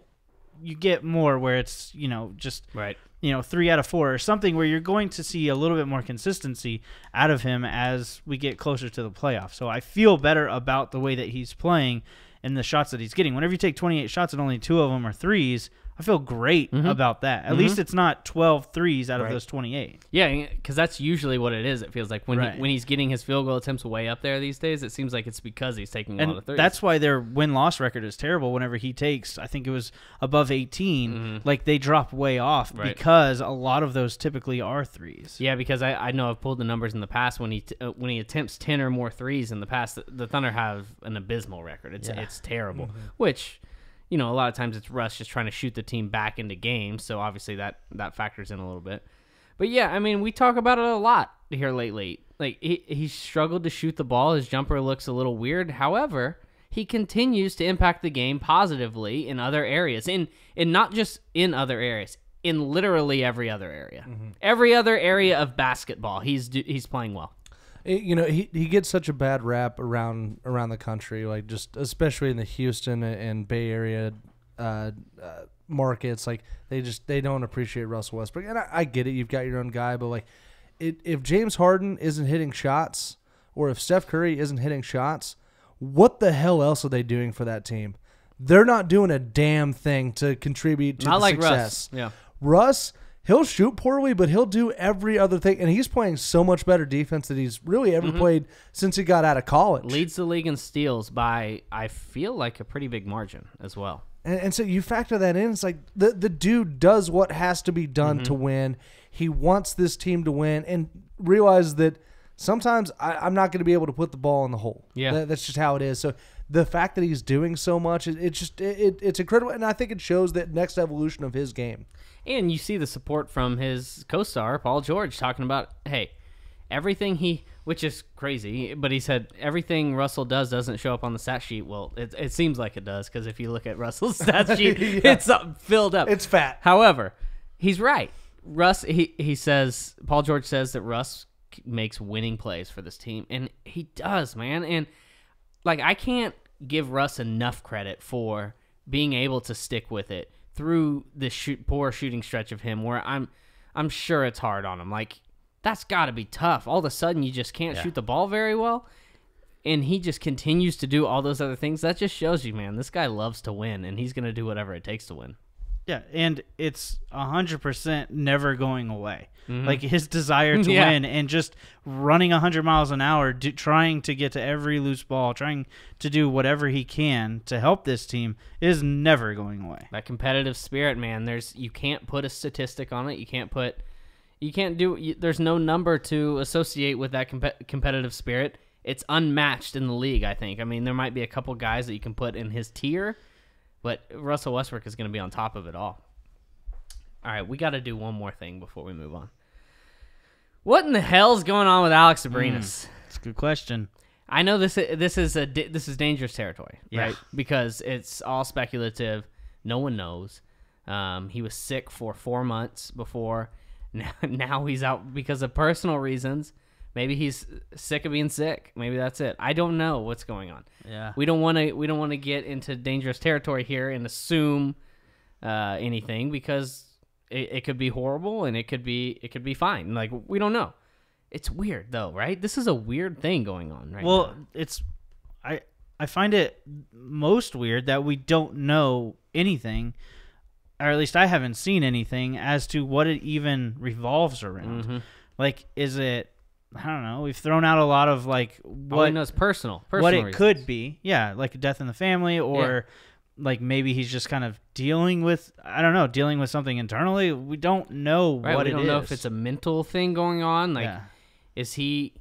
more where it's, just right. 3 out of 4 or something where you're going to see a little bit more consistency out of him as we get closer to the playoffs. So I feel better about the way that he's playing and the shots that he's getting. Whenever you take 28 shots and only 2 of them are threes, I feel great about that. At least it's not 12 threes out of those 28. Yeah, because that's usually what it is. It feels like when he's getting his field goal attempts way up there these days, it seems like it's because he's taking a lot of threes. That's why their win-loss record is terrible. Whenever he takes, I think it was above 18, like they drop way off because a lot of those typically are threes. Yeah, because I know I've pulled the numbers in the past when he attempts 10 or more threes in the past. The Thunder have an abysmal record. It's terrible, which a lot of times it's Russ just trying to shoot the team back into games, so obviously that factors in a little bit. But yeah, I mean, we talk about it a lot here lately. Like, he struggled to shoot the ball. His jumper looks a little weird. However, he continues to impact the game positively in other areas. And not just in other areas, in literally every other area. Mm-hmm. Every other area of basketball, he's playing well. He gets such a bad rap around the country, like just especially in the Houston and Bay Area markets. Like they don't appreciate Russell Westbrook, and I get it. You've got your own guy, but like if James Harden isn't hitting shots, or if Steph Curry isn't hitting shots, what the hell else are they doing for that team? They're not doing a damn thing to contribute to not the like success. Russ. Yeah, Russ. He'll shoot poorly, but he'll do every other thing. And he's playing so much better defense than he's really ever played since he got out of college. Leads the league in steals by, I feel like, a pretty big margin as well. And so you factor that in. It's like the dude does what has to be done to win. He wants this team to win and realizes that sometimes I'm not going to be able to put the ball in the hole. Yeah. That's just how it is. So the fact that he's doing so much, it's incredible. And I think it shows that next evolution of his game. And you see the support from his co-star, Paul George, talking about, hey, everything which is crazy, but he said everything Russell does doesn't show up on the stat sheet. Well, it seems like it does, because if you look at Russell's stat sheet, it's filled up. It's fat. However, he's right. Paul George says that Russ makes winning plays for this team, and he does, man. And like, I can't give Russ enough credit for being able to stick with it through this poor shooting stretch of him, where I'm sure it's hard on him. Like, that's got to be tough. All of a sudden, you just can't shoot the ball very well, and he just continues to do all those other things. That just shows you, man, this guy loves to win, and he's going to do whatever it takes to win. Yeah, and it's 100% never going away. Like, his desire to win and just running 100 miles an hour, trying to get to every loose ball, trying to do whatever he can to help this team is never going away. That competitive spirit, man, you can't put a statistic on it. There's no number to associate with that competitive spirit. It's unmatched in the league, I think. I mean, there might be a couple guys that you can put in his tier, but Russell Westbrook is going to be on top of it all. All right, we got to do one more thing before we move on. What in the hell's going on with Alex Abrines? That's a good question. I know this is dangerous territory, right? Because it's all speculative. No one knows. He was sick for 4 months before. Now he's out because of personal reasons. Maybe he's sick of being sick. Maybe that's it. I don't know what's going on. Yeah. We don't want to get into dangerous territory here and assume anything, because it could be horrible and it could be fine. Like, we don't know. It's weird though, right? This is a weird thing going on right now. Well, I find it most weird that we don't know anything, or at least I haven't seen anything as to what it even revolves around. Like, is it, I don't know, we've thrown out a lot of like what it's personal what it reasons. Could be. Yeah, like a death in the family, or like maybe he's just kind of dealing with something internally. We don't know what it is. We don't know if it's a mental thing going on. Like, is he...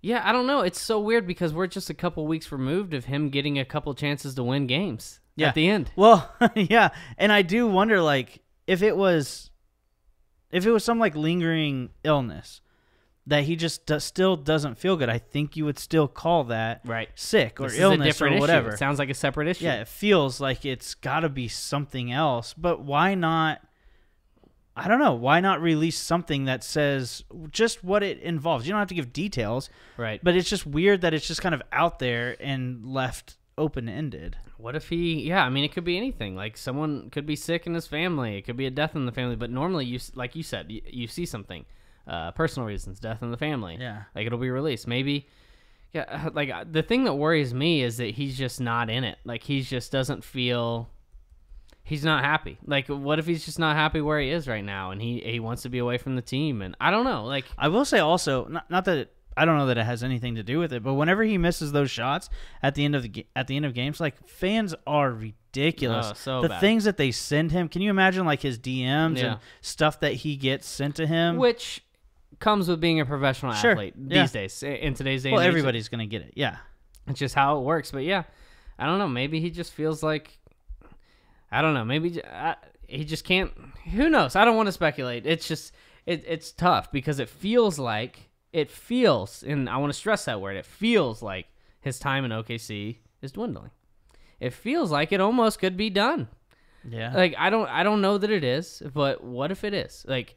Yeah, I don't know. It's so weird because we're just a couple weeks removed of him getting a couple chances to win games at the end. Well, yeah, and I do wonder, like, if it was some like lingering illness that he just still doesn't feel good, I think you would still call that sick or illness or whatever. It sounds like a separate issue. Yeah, it feels like it's got to be something else. But why not? I don't know. Why not release something that says just what it involves? You don't have to give details. Right. But it's just weird that it's just kind of out there and left open-ended. What if it could be anything. Like, someone could be sick in his family. It could be a death in the family. But normally, like you said, you see something. Personal reasons, death in the family. Yeah. Like, it'll be released. Maybe. Yeah. Like, the thing that worries me is that he's just not in it. Like, he just doesn't feel... He's not happy. Like, what if he's just not happy where he is right now, and he wants to be away from the team? And I don't know. Like, I will say also, not that I don't know that it has anything to do with it, but whenever he misses those shots at the end of games, like, fans are ridiculous. Oh, so the bad. Things that they send him. Can you imagine, like, his DMs and stuff that he gets sent to him? Which comes with being a professional athlete these days, in today's day and age. Well, everybody's gonna get it. Yeah, it's just how it works. But yeah, I don't know. Maybe he just feels like I don't know. Maybe he just can't. Who knows? I don't want to speculate. It's just it's tough because it feels, and I want to stress that word. It feels like his time in OKC is dwindling. It feels like it almost could be done. Yeah. Like I don't know that it is, but what if it is? Like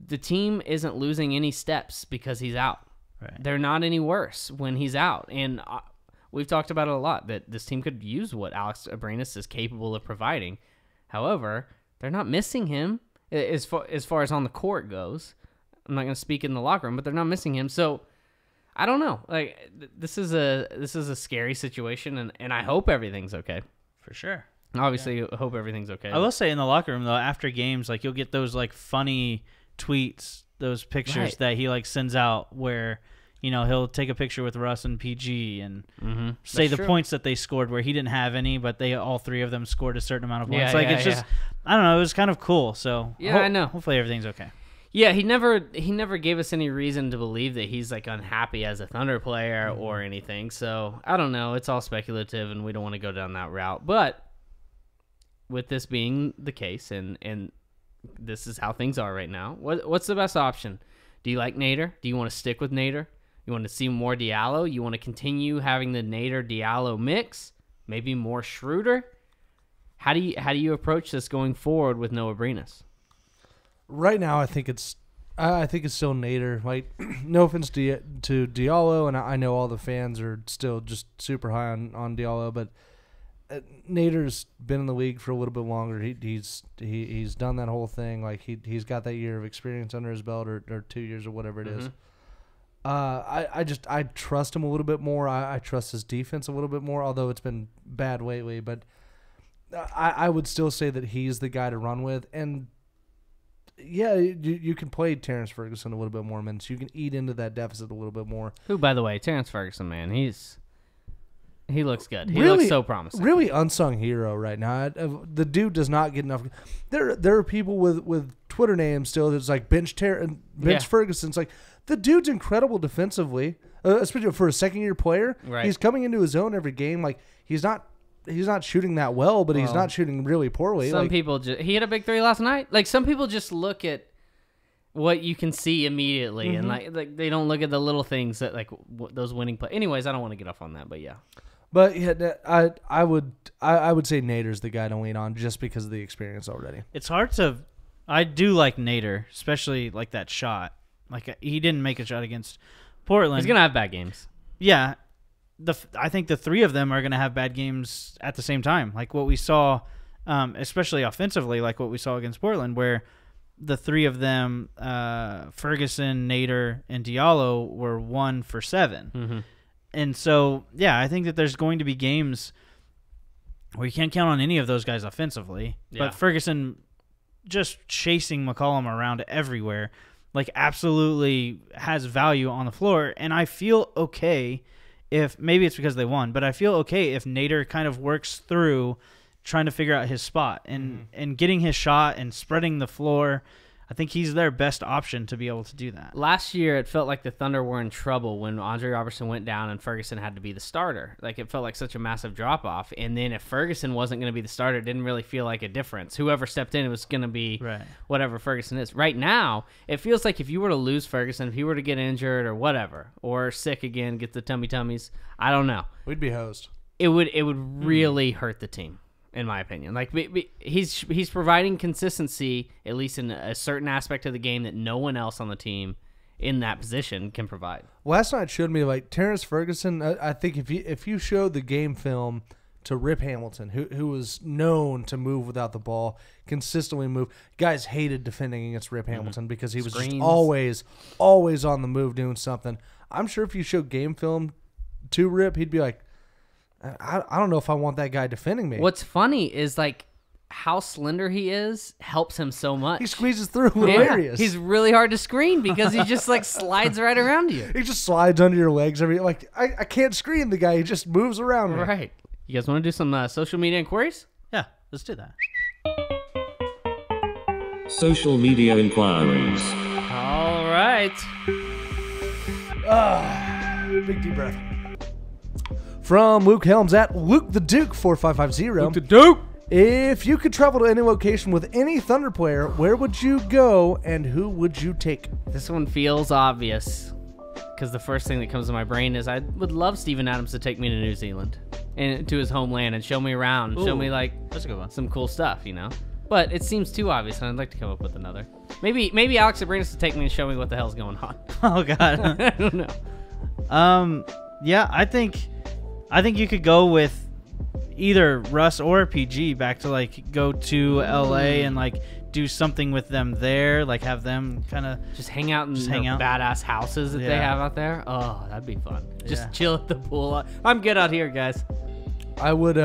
the team isn't losing any steps because he's out. Right. They're not any worse when he's out, and we've talked about it a lot that this team could use what Alex Abrines is capable of providing. However, they're not missing him as far as on the court goes. I'm not going to speak in the locker room, but they're not missing him. So I don't know. Like this is a scary situation, and I hope everything's okay. For sure. Obviously, I hope everything's okay. I will say in the locker room though, after games, like you'll get those like funny tweets, those pictures that he like sends out where, you know, he'll take a picture with Russ and PG and say the points that they scored where he didn't have any, but they all three of them scored a certain amount of points. It's just, I don't know, it was kind of cool. So I know. Hopefully everything's okay. Yeah, he never gave us any reason to believe that he's like unhappy as a Thunder player or anything. So I don't know. It's all speculative, and we don't want to go down that route. But with this being the case, and this is how things are right now, what's the best option? Do you like Nader? Do you want to stick with Nader? You want to see more Diallo? You want to continue having the Nader-Diallo mix? Maybe more Schroeder? How do you approach this going forward with Noah Abrines? Right now, I think it's still Nader. Like, no offense to Diallo, and I know all the fans are still just super high on Diallo, but Nader's been in the league for a little bit longer. He's done that whole thing. Like he's got that year of experience under his belt, or 2 years, or whatever it is. I trust him a little bit more. I trust his defense a little bit more, although it's been bad lately. But I would still say that he's the guy to run with. And yeah, you can play Terrence Ferguson a little bit more minutes. You can eat into that deficit a little bit more. Who, by the way, Terrence Ferguson, man, he looks good. He looks so promising. Really unsung hero right now. The dude does not get enough. There are people with Twitter names still that's like bench Ferguson. It's like the dude's incredible defensively, especially for a second-year player. Right. He's coming into his own every game. Like he's not shooting that well, but he's not shooting really poorly. Some people he hit a big three last night. Like some people just look at what you can see immediately, and like they don't look at the little things that like those winning play. Anyways, I don't want to get off on that, but yeah. But yeah, I would say Nader's the guy to lean on just because of the experience already. It's hard to. I do like Nader, especially like that shot. Like he didn't make a shot against Portland. He's gonna have bad games. Yeah, I think the three of them are gonna have bad games at the same time. Like what we saw, especially offensively, like what we saw against Portland, where the three of them, Ferguson, Nader, and Diallo, were 1 for 7. And so, yeah, I think that there's going to be games where you can't count on any of those guys offensively. Yeah. But Ferguson just chasing McCollum around everywhere, like absolutely has value on the floor. And I feel okay if, maybe it's because they won, but I feel okay if Nader kind of works through trying to figure out his spot and getting his shot and spreading the floor. I think he's their best option to be able to do that. Last year, it felt like the Thunder were in trouble when Andre Robertson went down and Ferguson had to be the starter. Like, it felt like such a massive drop-off. And then if Ferguson wasn't going to be the starter, it didn't really feel like a difference. Whoever stepped in, it was going to be whatever Ferguson is. Right now, it feels like if you were to lose Ferguson, if he were to get injured or whatever, or sick again, get the tummies, I don't know. We'd be hosed. It would really hurt the team. In my opinion, like he's providing consistency, at least in a certain aspect of the game that no one else on the team in that position can provide. Last night showed me like Terrence Ferguson. I think if you showed the game film to Rip Hamilton, who was known to move without the ball, consistently move. Guys hated defending against Rip Hamilton because he was just always on the move doing something. I'm sure if you showed game film to Rip, he'd be like, I don't know if I want that guy defending me. What's funny is like how slender he is helps him so much. He squeezes through little areas. He's really hard to screen because he just like slides right around you. He just slides under your legs. I can't screen the guy. He just moves around me. Right. You guys want to do some social media inquiries? Yeah, let's do that. Social media inquiries. All right. Big deep breath. From Luke Helms at Luke the Duke 4550. Luke the Duke. If you could travel to any location with any Thunder player, where would you go and who would you take? This one feels obvious because the first thing that comes to my brain is I would love Steven Adams to take me to New Zealand and to his homeland and show me around, show me like That's a good one. some cool stuff, you know. But it seems too obvious, and I'd like to come up with another. Maybe Alex Abrines to take me and show me what the hell's going on. Oh God. I don't know. Yeah, I think you could go with either Russ or PG back to like go to LA and like do something with them there, like have them kind of Just hang out in hang the out. badass houses that they Yeah. have out there. Oh, that'd be fun. Just Yeah. chill at the pool. I'm good out here, guys. I would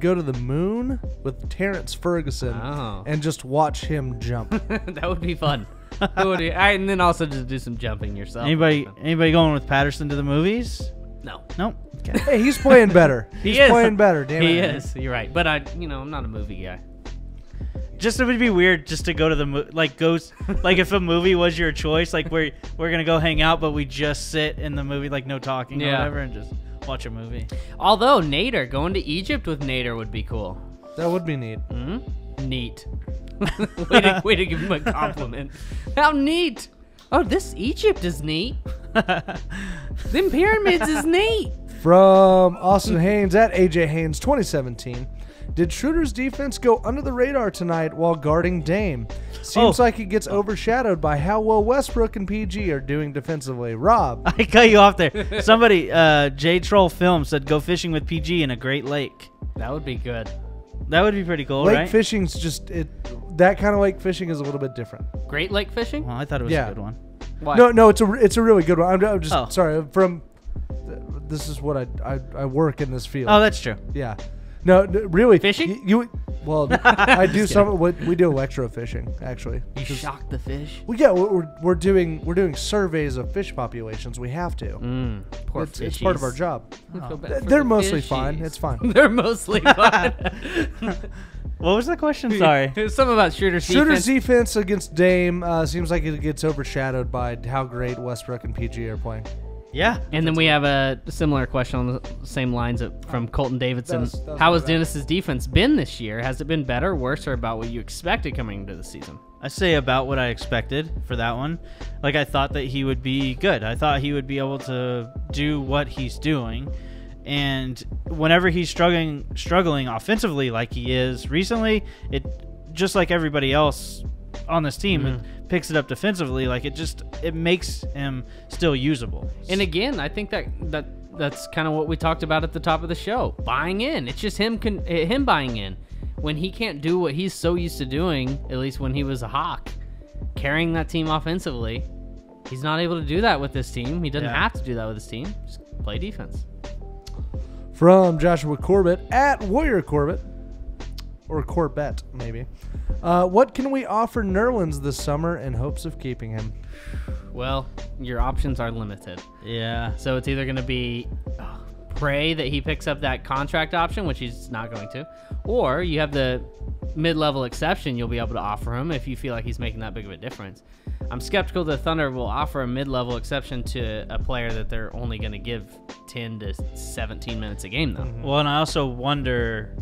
go to the moon with Terrence Ferguson Oh. and just watch him jump. That would be fun. That would be, and then also just do some jumping yourself. Anybody going with Patterson to the movies? No. Nope. Okay. Hey, he's playing better. He's is. playing better. Damn He it. is. You're right. But I'm not a movie guy. Just it would be weird just to go to the like if a movie was your choice, like we're gonna go hang out, but we just sit in the movie, like no talking or Yeah. whatever, and just watch a movie. Although Nader, going to Egypt with Nader would be cool. That would be neat. Neat. way to give him a compliment. How neat. Oh, this Egypt is neat. Them pyramids is neat. From Austin Haynes at AJ Haynes 2017. Did Schroeder's defense go under the radar tonight while guarding Dame? Seems like it gets overshadowed by how well Westbrook and PG are doing defensively. Rob. I cut you off there. Somebody, J Troll Film said go fishing with PG in a Great Lake. That would be good. That would be pretty cool, Lake right? fishing's just that kind of lake fishing is a little bit different. Great Lake fishing? Well, I thought it was Yeah. a good one. What? No, it's a really good one. I'm just Oh. sorry. This is what I work in this field. Oh, that's true. Yeah. No, really. Fishing? Well, I do some. We do electro fishing actually. You shocked the fish? Well, yeah, we're doing surveys of fish populations. We have to. Poor It's part of our job. I feel bad for They're the mostly fishies. fine. It's fine. They're mostly fine. What was the question? Sorry. It was something about Schroeder's Schroeder's defense. defense against Dame seems like it gets overshadowed by how great Westbrook and PG are playing. Yeah. And then we have a similar question on the same lines from Colton Davidson. That was How has my bad. Dennis's defense been this year? Has it been better, worse, or about what you expected coming into the season? I say about what I expected for that one. Like, I thought that he would be good. I thought he would be able to do what he's doing. And whenever he's struggling offensively like he is recently, it just like everybody else on this team, it picks it up defensively. Like, it makes him still usable. And again, I think that's kind of what we talked about at the top of the show. Buying in. It's just him buying in. When he can't do what he's so used to doing, at least when he was a Hawk, carrying that team offensively, he's not able to do that with this team. He doesn't have to do that with his team. Just play defense. From Joshua Corbett at Warrior Corbett, or Corbett maybe. What can we offer Nerlens this summer in hopes of keeping him? Well, your options are limited. Yeah. So it's either going to be pray that he picks up that contract option, which he's not going to, or you have the mid-level exception you'll be able to offer him if you feel like he's making that big of a difference. I'm skeptical the Thunder will offer a mid-level exception to a player that they're only going to give 10 to 17 minutes a game, though. Well, and I also wonder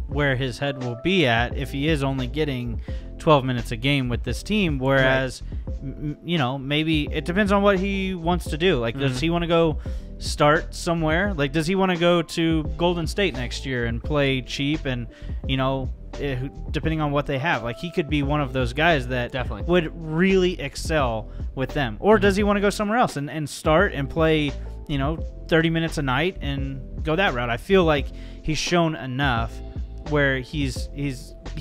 where his head will be at if he is only getting 12 minutes a game with this team, whereas, maybe it depends on what he wants to do. Like, does he want to go start somewhere? Like, does he want to go to Golden State next year and play cheap and, depending on what they have? Like, he could be one of those guys that Definitely would really excel with them. Or does he want to go somewhere else and start and play, 30 minutes a night and go that route? I feel like he's shown enough where he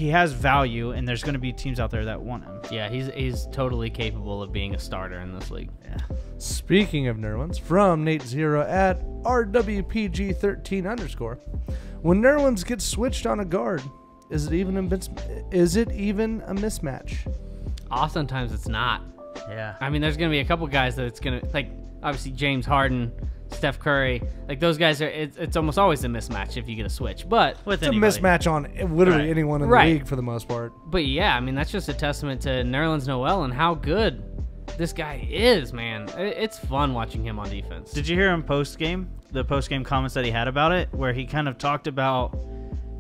has value, and there's going to be teams out there that want him. Yeah, he's totally capable of being a starter in this league. Yeah. Speaking of Nerlens, from Nate Zero at RWPG13_. When Nerlens gets switched on a guard, is it even a mismatch? Oftentimes it's not. Yeah. I mean, there's going to be a couple guys that it's going to, like, obviously James Harden, Steph Curry, like those guys it's almost always a mismatch if you get a switch. But With It's a anybody. mismatch on literally Right. anyone in Right. the league for the most part. But yeah, I mean, that's just a testament to Nerlens Noel and how good this guy is, man. It's fun watching him on defense. Did you hear him the post-game comments that he had about it, where he kind of talked about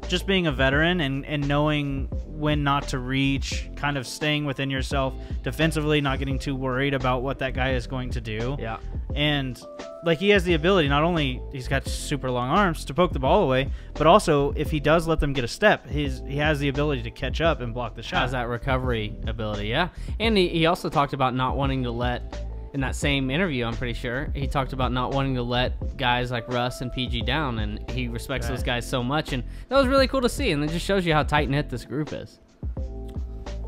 just being a veteran and knowing when not to reach, kind of staying within yourself defensively, not getting too worried about what that guy is going to do. Yeah. And like he has the ability, not only he's got super long arms to poke the ball away, but also if he does let them get a step, he has the ability to catch up and block the shot. Has that recovery ability, yeah. And he also talked about not wanting to let, in that same interview, I'm pretty sure, he talked about not wanting to let guys like Russ and PG down, and he respects those guys so much, and that was really cool to see, and it just shows you how tight-knit this group is.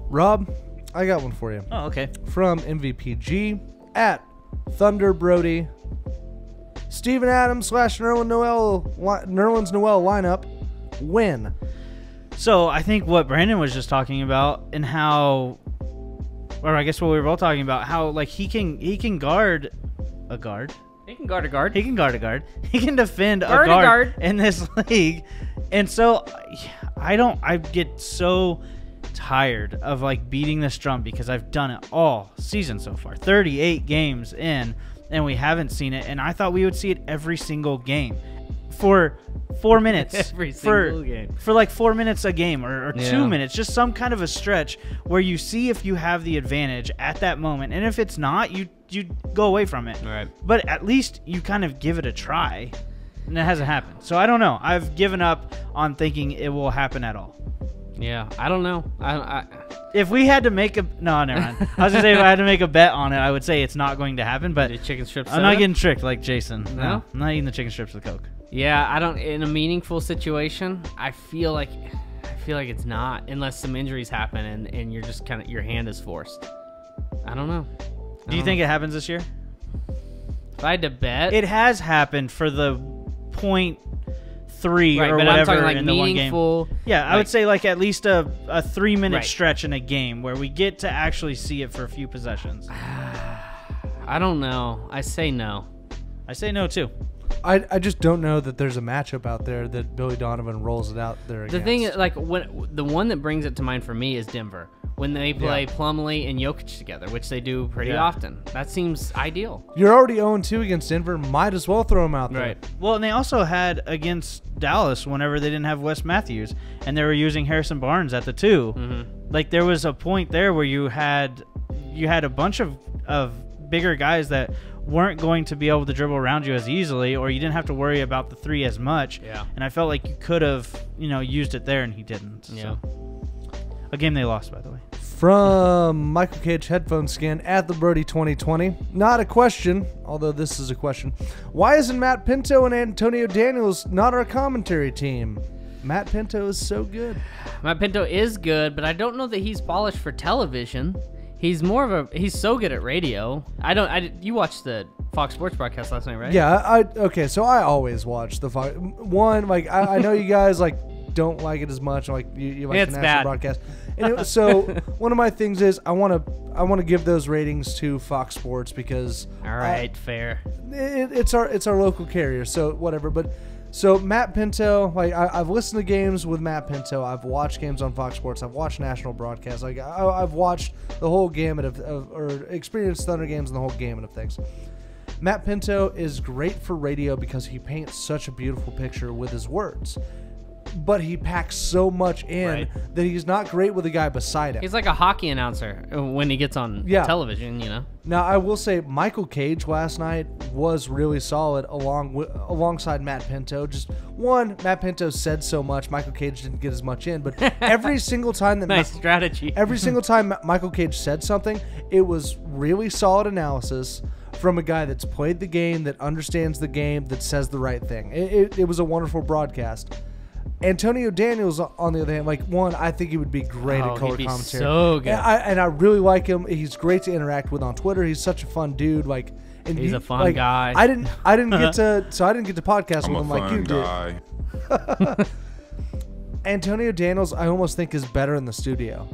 Rob, I got one for you. Oh, okay. From MVPG at Thunder Brody. Steven Adams / Nerlens Noel lineup win. So I think what Brandon was just talking about, and how, or I guess what we were both talking about, how like he can guard a guard. He can guard a guard. He can guard a guard. He can defend Guard a a guard guard. in this league. And so I get so tired of like beating this drum because I've done it all season so far. 38 games in, and we haven't seen it. And I thought we would see it every single game for 4 minutes. Every single game. For like 4 minutes a game or Yeah. 2 minutes. Just some kind of a stretch where you see if you have the advantage at that moment. And if it's not, you go away from it. Right. But at least you kind of give it a try. And it hasn't happened. So I don't know. I've given up on thinking it will happen at all. Yeah, I don't know. If we had to make a... No, never mind. I was going to say if I had to make a bet on it, I would say it's not going to happen. But The chicken strip I'm not soda? getting tricked like Jason. No? I'm not eating the chicken strips with Coke. Yeah, I don't. In a meaningful situation, I feel like it's not, unless some injuries happen and you're just kind of, your hand is forced. I don't know. Do you think it happens this year? If I had to bet, It has happened for the 0.3 right, or but whatever I'm talking like in the one game. meaningful. Yeah, I would say like at least a 3 minute Right. stretch in a game where we get to actually see it for a few possessions. I don't know. I say no. I say no too. I just don't know that there's a matchup out there that Billy Donovan rolls it out there against. The thing is, like, the one that brings it to mind for me is Denver. When they play Plumlee and Jokic together, which they do pretty often. That seems ideal. You're already 0-2 against Denver. Might as well throw them out there. Right. Well, and they also had against Dallas whenever they didn't have Wes Matthews, and they were using Harrison Barnes at the 2. Mm-hmm. Like there was a point there where you had a bunch of bigger guys that weren't going to be able to dribble around you as easily, or you didn't have to worry about the 3 as much. Yeah. And I felt like you could have, used it there, and he didn't. Yeah. So. A game they lost, by the way. From Michael Cage Headphone Skin at the Brody 2020. Not a question, although this is a question. Why isn't Matt Pinto and Antonio Daniels not our commentary team? Matt Pinto is so good. Matt Pinto is good, but I don't know that he's polished for television. He's he's so good at radio. You watched the Fox Sports broadcast last night, right? Yeah, okay, so I always watch the Fox. One, like, I know you guys, like, don't like it as much. Like, you like It's the national bad. broadcast. And so one of my things is I want to give those ratings to Fox Sports because All right, fair. it's our local carrier, so whatever. But so Matt Pinto, like I've listened to games with Matt Pinto. I've watched games on Fox Sports. I've watched national broadcasts. Like I've watched the whole gamut or experienced Thunder games and the whole gamut of things. Matt Pinto is great for radio because he paints such a beautiful picture with his words. But he packs so much in that he's not great with a guy beside him. He's like a hockey announcer when he gets on television, Now, I will say Michael Cage last night was really solid alongside Matt Pinto. Just one, Matt Pinto said so much. Michael Cage didn't get as much in. But every single time that Nice strategy. every single time Michael Cage said something, it was really solid analysis from a guy that's played the game, that understands the game, that says the right thing. It was a wonderful broadcast. Antonio Daniels, on the other hand, like, one, I think he would be great at color he'd be commentary. so good. And I really like him. He's great to interact with on Twitter. He's such a fun dude. Like, and He's a fun guy. I didn't get to podcast I'm with a him like you fun guy. did. Antonio Daniels, I almost think is better in the studio.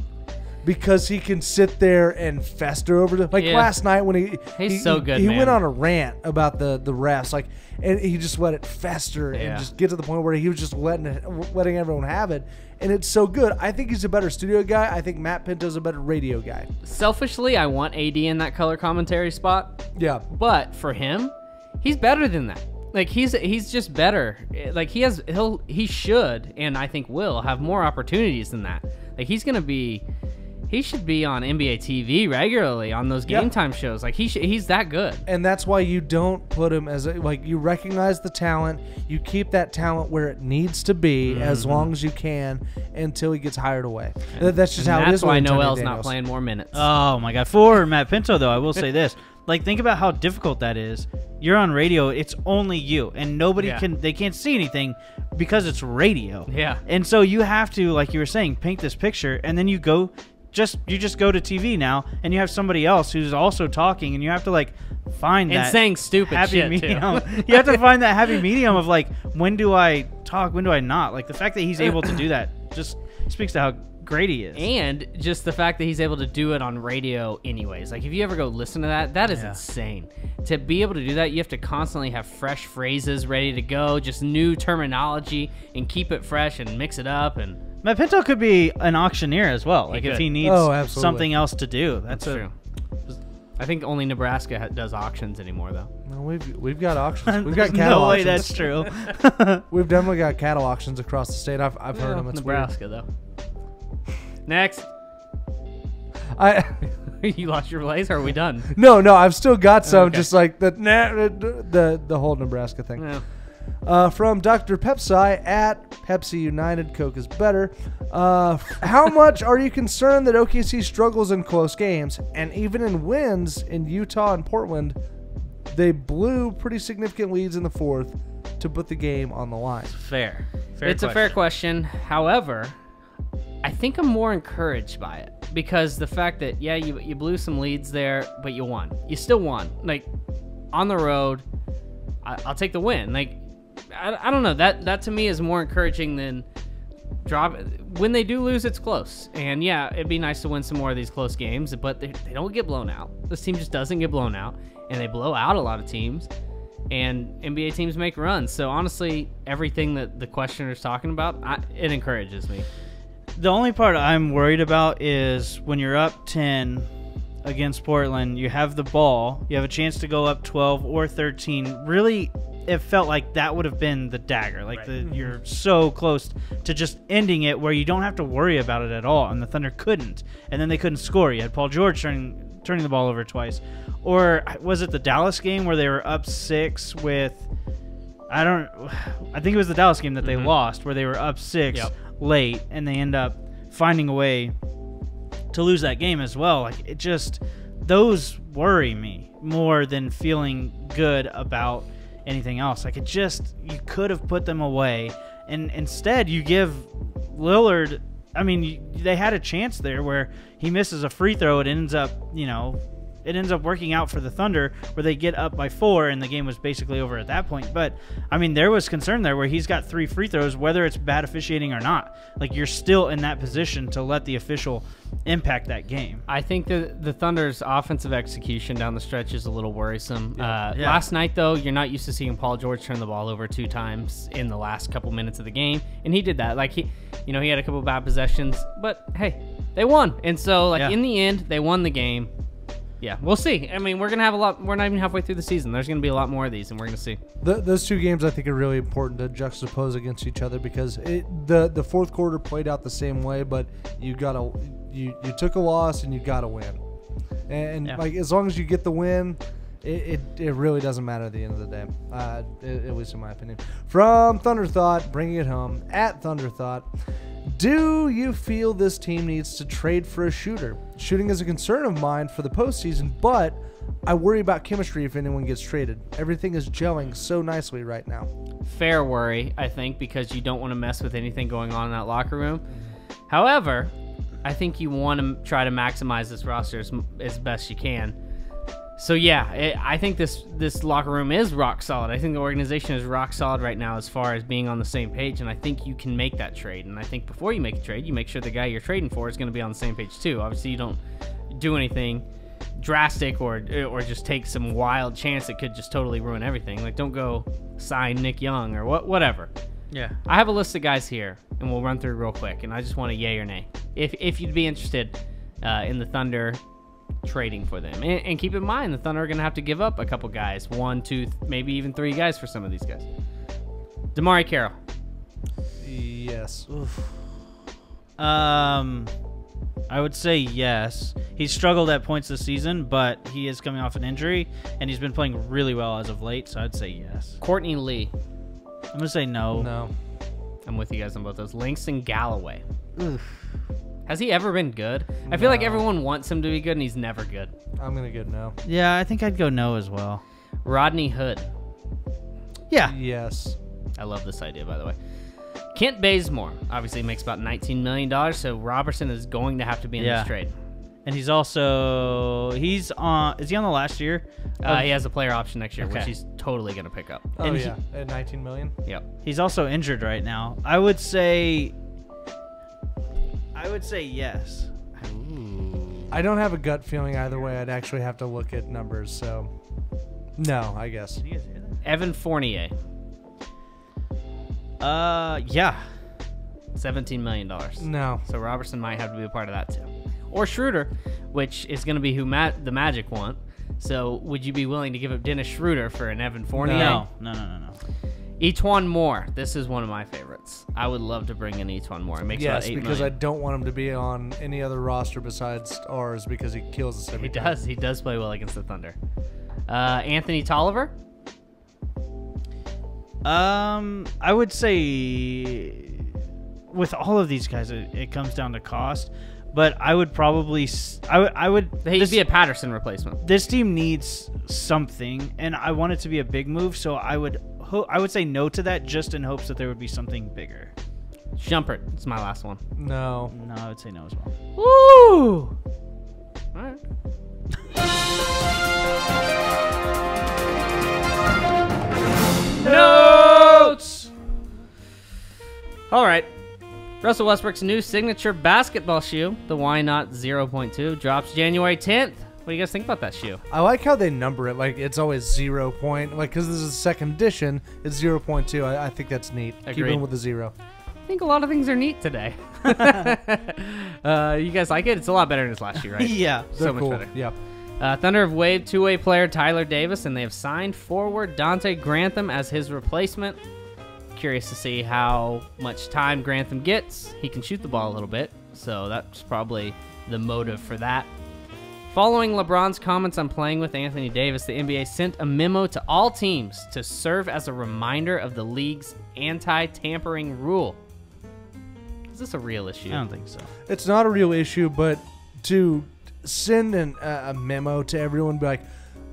Because he can sit there and fester over the last night when He's so good, he man. went on a rant about the refs, like, and he just let it fester and just get to the point where he was just letting everyone have it, and it's so good. I think he's a better studio guy. I think Matt Pinto's a better radio guy. Selfishly, I want AD in that color commentary spot. Yeah, But for him, he's better than that. Like he's just better. Like he should, and I think will have more opportunities than that. Like he should be on NBA TV regularly on those game time shows. Like he's that good. And that's why you don't put him as you recognize the talent. You keep that talent where it needs to be as long as you can until he gets hired away. That's just how it is. That's why with Antonio Noel's Daniels. not playing more minutes. Oh my God! For Matt Pinto though, I will say this: like, think about how difficult that is. You're on radio; it's only you, and nobody they can't see anything because it's radio. Yeah. And so you have to, like you were saying, paint this picture, and then you just go to TV now, and you have somebody else who's also talking, and you have to like find and that saying stupid happy shit medium. too. You have to find that happy medium of like, when do I talk, when do I not? Like the fact that he's able to do that just speaks to how great he is. And just the fact that he's able to do it on radio anyways. Like if you ever go listen to that is insane. To be able to do that, you have to constantly have fresh phrases ready to go, just new terminology, and keep it fresh and mix it up. And Matt Pinto could be an auctioneer as well. Like if he needs something else to do. That's true. I think only Nebraska does auctions anymore, though. No, we've got auctions. We've got cattle no way auctions. that's true. We've definitely got cattle auctions across the state. I've heard them. It's Nebraska, though. Next. weird. You lost your place, or are we done? No, I've still got some. Okay. Just like the whole Nebraska thing. Yeah. From Dr. Pepsi at Pepsi United, Coke is better. How much are you concerned that OKC struggles in close games, and even in wins in Utah and Portland, they blew pretty significant leads in the fourth to put the game on the line? Fair It's a fair question. However, I think I'm more encouraged by it because the fact that, you blew some leads there, but you won. You still won. Like, on the road, I'll take the win. Like, I don't know. That to me is more encouraging than drop. When they do lose, it's close. And, it'd be nice to win some more of these close games, but they don't get blown out. This team just doesn't get blown out, and they blow out a lot of teams. And NBA teams make runs. So, honestly, everything that the questioner's talking about, it encourages me. The only part I'm worried about is when you're up 10 against Portland, you have the ball, you have a chance to go up 12 or 13. Really, it felt like that would have been the dagger. Like you're so close to just ending it where you don't have to worry about it at all. And the Thunder couldn't. And then they couldn't score. You had Paul George turning the ball over twice. Or was it the Dallas game where they were up 6 with... I think it was the Dallas game that they lost, where they were up 6 late, and they end up finding a way to lose that game as well. Like, it just, those worry me more than feeling good about anything else. Like, you could have put them away, and instead you give Lillard, they had a chance there where he misses a free throw. It ends up, working out for the Thunder where they get up by 4 and the game was basically over at that point. But, there was concern there where he's got 3 free throws, whether it's bad officiating or not. Like, you're still in that position to let the official impact that game. I think the Thunder's offensive execution down the stretch is a little worrisome. Last night, though, you're not used to seeing Paul George turn the ball over 2 times in the last couple minutes of the game, and he did that. Like, he had a couple bad possessions, but, hey, they won. And so, in the end, they won the game. Yeah, we'll see. We're going to have a lot. We're not even halfway through the season. There's going to be a lot more of these, and we're going to see. Those 2 games, I think, are really important to juxtapose against each other because the fourth quarter played out the same way, but you took a loss and you got to win. And as long as you get the win, it really doesn't matter at the end of the day, at least in my opinion. From Thunder Thought, bringing it home, at Thunder Thought. Do you feel this team needs to trade for a shooter? Shooting is a concern of mine for the postseason, but I worry about chemistry if anyone gets traded. Everything is gelling so nicely right now. Fair worry, I think, because you don't want to mess with anything going on in that locker room. However, I think you want to try to maximize this roster as best you can. So, I think this locker room is rock solid. I think the organization is rock solid right now as far as being on the same page, and I think you can make that trade. And I think before you make a trade, you make sure the guy you're trading for is going to be on the same page too. Obviously, you don't do anything drastic or just take some wild chance that could just totally ruin everything. Like, don't go sign Nick Young or whatever. Yeah. I have a list of guys here, and we'll run through real quick, and I just want a yay or nay. If you'd be interested in the Thunder trading for them. And keep in mind, the Thunder are going to have to give up a couple guys. 1, 2, maybe even 3 guys for some of these guys. Damari Carroll. Yes. I would say yes. He's struggled at points this season, but he is coming off an injury, and he's been playing really well as of late, so I'd say yes. Courtney Lee. I'm going to say no. No. I'm with you guys on both those. Langston Galloway. Has he ever been good? I feel like everyone wants him to be good, and he's never good. I'm going to go no. Yeah, I think I'd go no as well. Rodney Hood. Yeah. Yes. I love this idea, by the way. Kent Bazemore obviously makes about $19 million, so Robertson is going to have to be in this trade. And he's also, is he on the last year? He has a player option next year, which Okay. he's totally going to pick up. Oh, And yeah. At $19 million? Yep. He's also injured right now. I would say yes. I don't have a gut feeling either way. I'd actually have to look at numbers, so no, I guess. You guys hear that? Evan Fournier, Yeah. $17 million. No. So Robertson might have to be a part of that too. Or Schroeder, which is going to be who the Magic want. So would you be willing to give up Dennis Schroeder for an Evan Fournier? No. Etwan Moore. This is one of my favorites. I would love to bring in Etwan Moore. It makes about Yes, $8 because I million. don't want him to be on any other roster besides ours because he kills us every He time. does. He does play well against the Thunder. Anthony Tolliver. I would say with all of these guys, it comes down to cost. But I would probably, I would. He'd be a Patterson replacement. This team needs something, and I want it to be a big move. So I would say no to that, just in hopes that there would be something bigger. Shumpert. It's my last one. No. No, I would say no as well. Woo! All right. Notes! All right. Russell Westbrook's new signature basketball shoe, the Why Not 0.2, drops January 10th. What do you guys think about that shoe? I like how they number it. Like, it's always 0 point. Like, because this is the second edition, it's 0.2. I think that's neat. Keep Agreed. it with the 0. I think a lot of things are neat today. You guys like it? It's a lot better than this last year, right? Yeah. So They're much cool. better. Yeah. Thunder have waived two-way player Tyler Davis, and they have signed forward Dante Grantham as his replacement. Curious to see how much time Grantham gets. He can shoot the ball a little bit, so that's probably the motive for that. Following LeBron's comments on playing with Anthony Davis, the NBA sent a memo to all teams to serve as a reminder of the league's anti-tampering rule. Is this a real issue? I don't think so. It's not a real issue, but to send a memo to everyone, be like,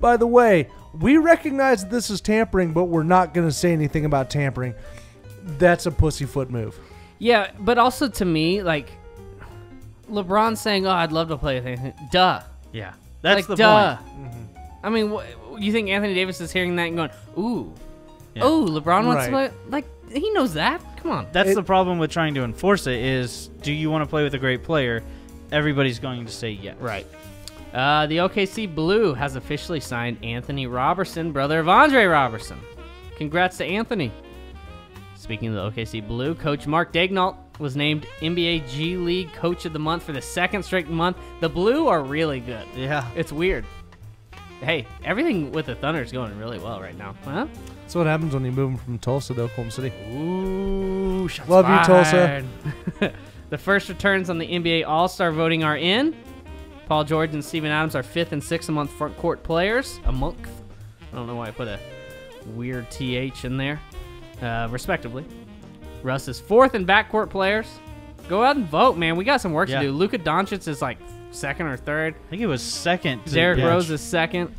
by the way, we recognize that this is tampering, but we're not going to say anything about tampering. That's a pussyfoot move. Yeah, but also to me, like, LeBron saying, oh, I'd love to play with Anthony. Duh. Yeah. That's Like, the duh. point. I mean, you think Anthony Davis is hearing that and going, ooh, Yeah. oh, LeBron wants to play? Right. Like, he knows that. Come on. That's the problem with trying to enforce it is, do you want to play with a great player? Everybody's going to say yes. Right. The OKC Blue has officially signed Anthony Robertson, brother of Andre Robertson. Congrats to Anthony. Speaking of the OKC Blue, Coach Mark Daignault was named NBA G League Coach of the Month for the second straight month. The Blue are really good. Yeah. It's weird. Hey, everything with the Thunder is going really well right now. Huh? That's what happens when you move them from Tulsa to Oklahoma City. Ooh, shots Love you, Tulsa. fired. The first returns on the NBA All-Star voting are in. Paul George and Steven Adams are 5th and 6th among front court players. A month. I don't know why I put a weird TH in there. Respectively. Russ is 4th in backcourt players. Go out and vote, man. We got some work Yeah. to do. Luka Doncic is like 2nd or 3rd. I think it was second. Derrick Rose is 2nd.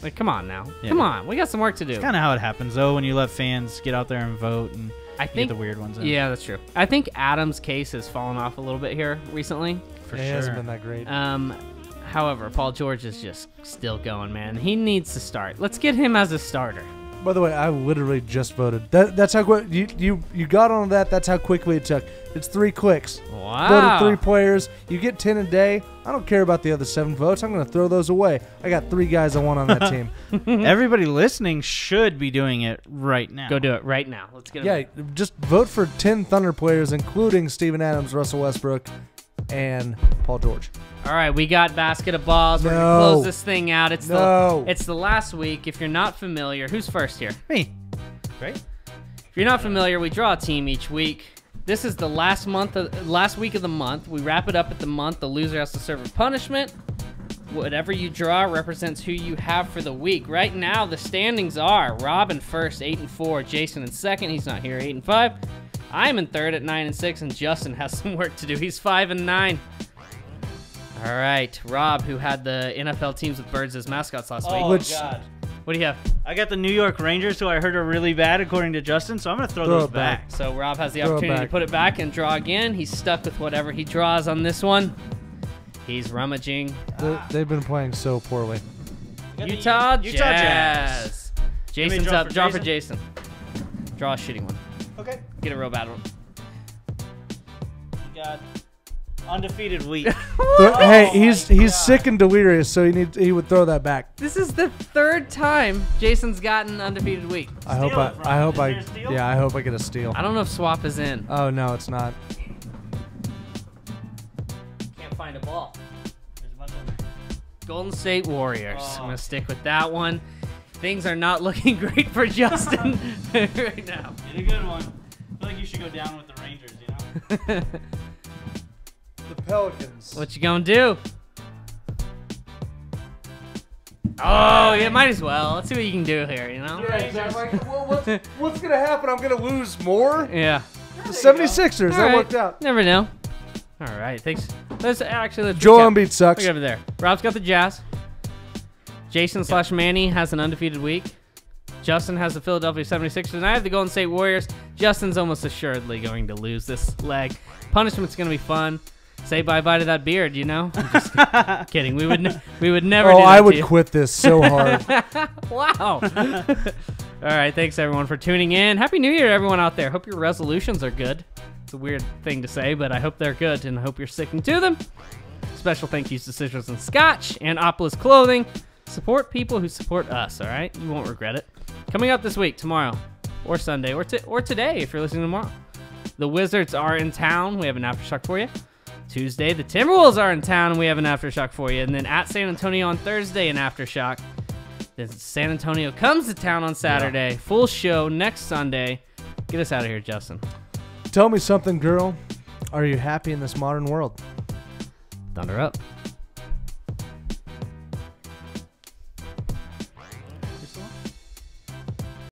Like, come on now. Yeah. Come on. We got some work to do. It's kind of how it happens, though, when you let fans get out there and vote and I get think the weird ones in. Yeah, that's true. I think Adams' case has fallen off a little bit here recently. for It sure. hasn't been that great. However, Paul George is just still going, man. He needs to start. Let's get him as a starter. By the way, I literally just voted. That's how quick you got on that. That's how quickly it took. It's 3 clicks. Wow. Voted 3 players. You get 10 a day. I don't care about the other 7 votes. I'm going to throw those away. I got 3 guys I want on that team. Everybody listening should be doing it right now. Go do it right now. Let's get him. Yeah, just vote for 10 Thunder players, including Steven Adams, Russell Westbrook, and Paul George. All right, we got basket of balls. We're gonna close this thing out. It's the last week. If you're not familiar, who's first here? Me. Right? If you're not familiar, we draw a team each week. This is the last week of the month. We wrap it up at the month. The loser has to serve a punishment. Whatever you draw represents who you have for the week. Right now, the standings are Rob in first, 8-4. Jason in second. He's not here, 8-5. I'm in third at 9-6, and Justin has some work to do. He's 5-9. All right, Rob, who had the NFL teams with birds as mascots last week. Oh, God. What do you have? I got the New York Rangers, who I heard are really bad, according to Justin, so I'm going to throw those back. So Rob has the opportunity to put it back and draw again. He's stuck with whatever he draws on this one. He's rummaging. They've been playing so poorly. Utah Jazz. Jason's up. Draw for Jason. Jason. Draw a shitty one. Okay. Get a real bad one. You got undefeated week. Hey, he's sick and delirious, so he would throw that back. This is the third time Jason's gotten undefeated week. I hope I get a steal. I don't know if swap is in. Oh no, it's not. Can't find a ball. Golden State Warriors. I'm gonna stick with that one. Things are not looking great for Justin right now. Get a good one. I feel like you should go down with the Rangers, you know? The Pelicans. What you gonna do? Oh, yeah, might as well. Let's see what you can do here, you know? Yeah, exactly. Like, well, what's gonna happen? I'm gonna lose more? Yeah. The 76ers, that worked out. Never know. All right, thanks. Let's Joel Embiid sucks. Look over there. Rob's got the Jazz. Jason / Manny has an undefeated week. Justin has the Philadelphia 76ers, and I have the Golden State Warriors. Justin's almost assuredly going to lose this leg. Punishment's going to be fun. Say bye-bye to that beard, you know? I'm just kidding. We would never do that I to would you. quit this so hard. Wow. All right, thanks, everyone, for tuning in. Happy New Year to everyone out there. Hope your resolutions are good. It's a weird thing to say, but I hope they're good, and I hope you're sticking to them. Special thank yous to Citrus and Scotch and Opolis Clothing. Support people who support us, all right? You won't regret it. Coming up this week, tomorrow, or Sunday, or today if you're listening tomorrow. The Wizards are in town. We have an Aftershock for you. Tuesday, the Timberwolves are in town, and we have an Aftershock for you. And then at San Antonio on Thursday, an Aftershock. Then San Antonio comes to town on Saturday. Yeah. Full show next Sunday. Get us out of here, Justin. Tell me something, girl. Are you happy in this modern world? Thunder up.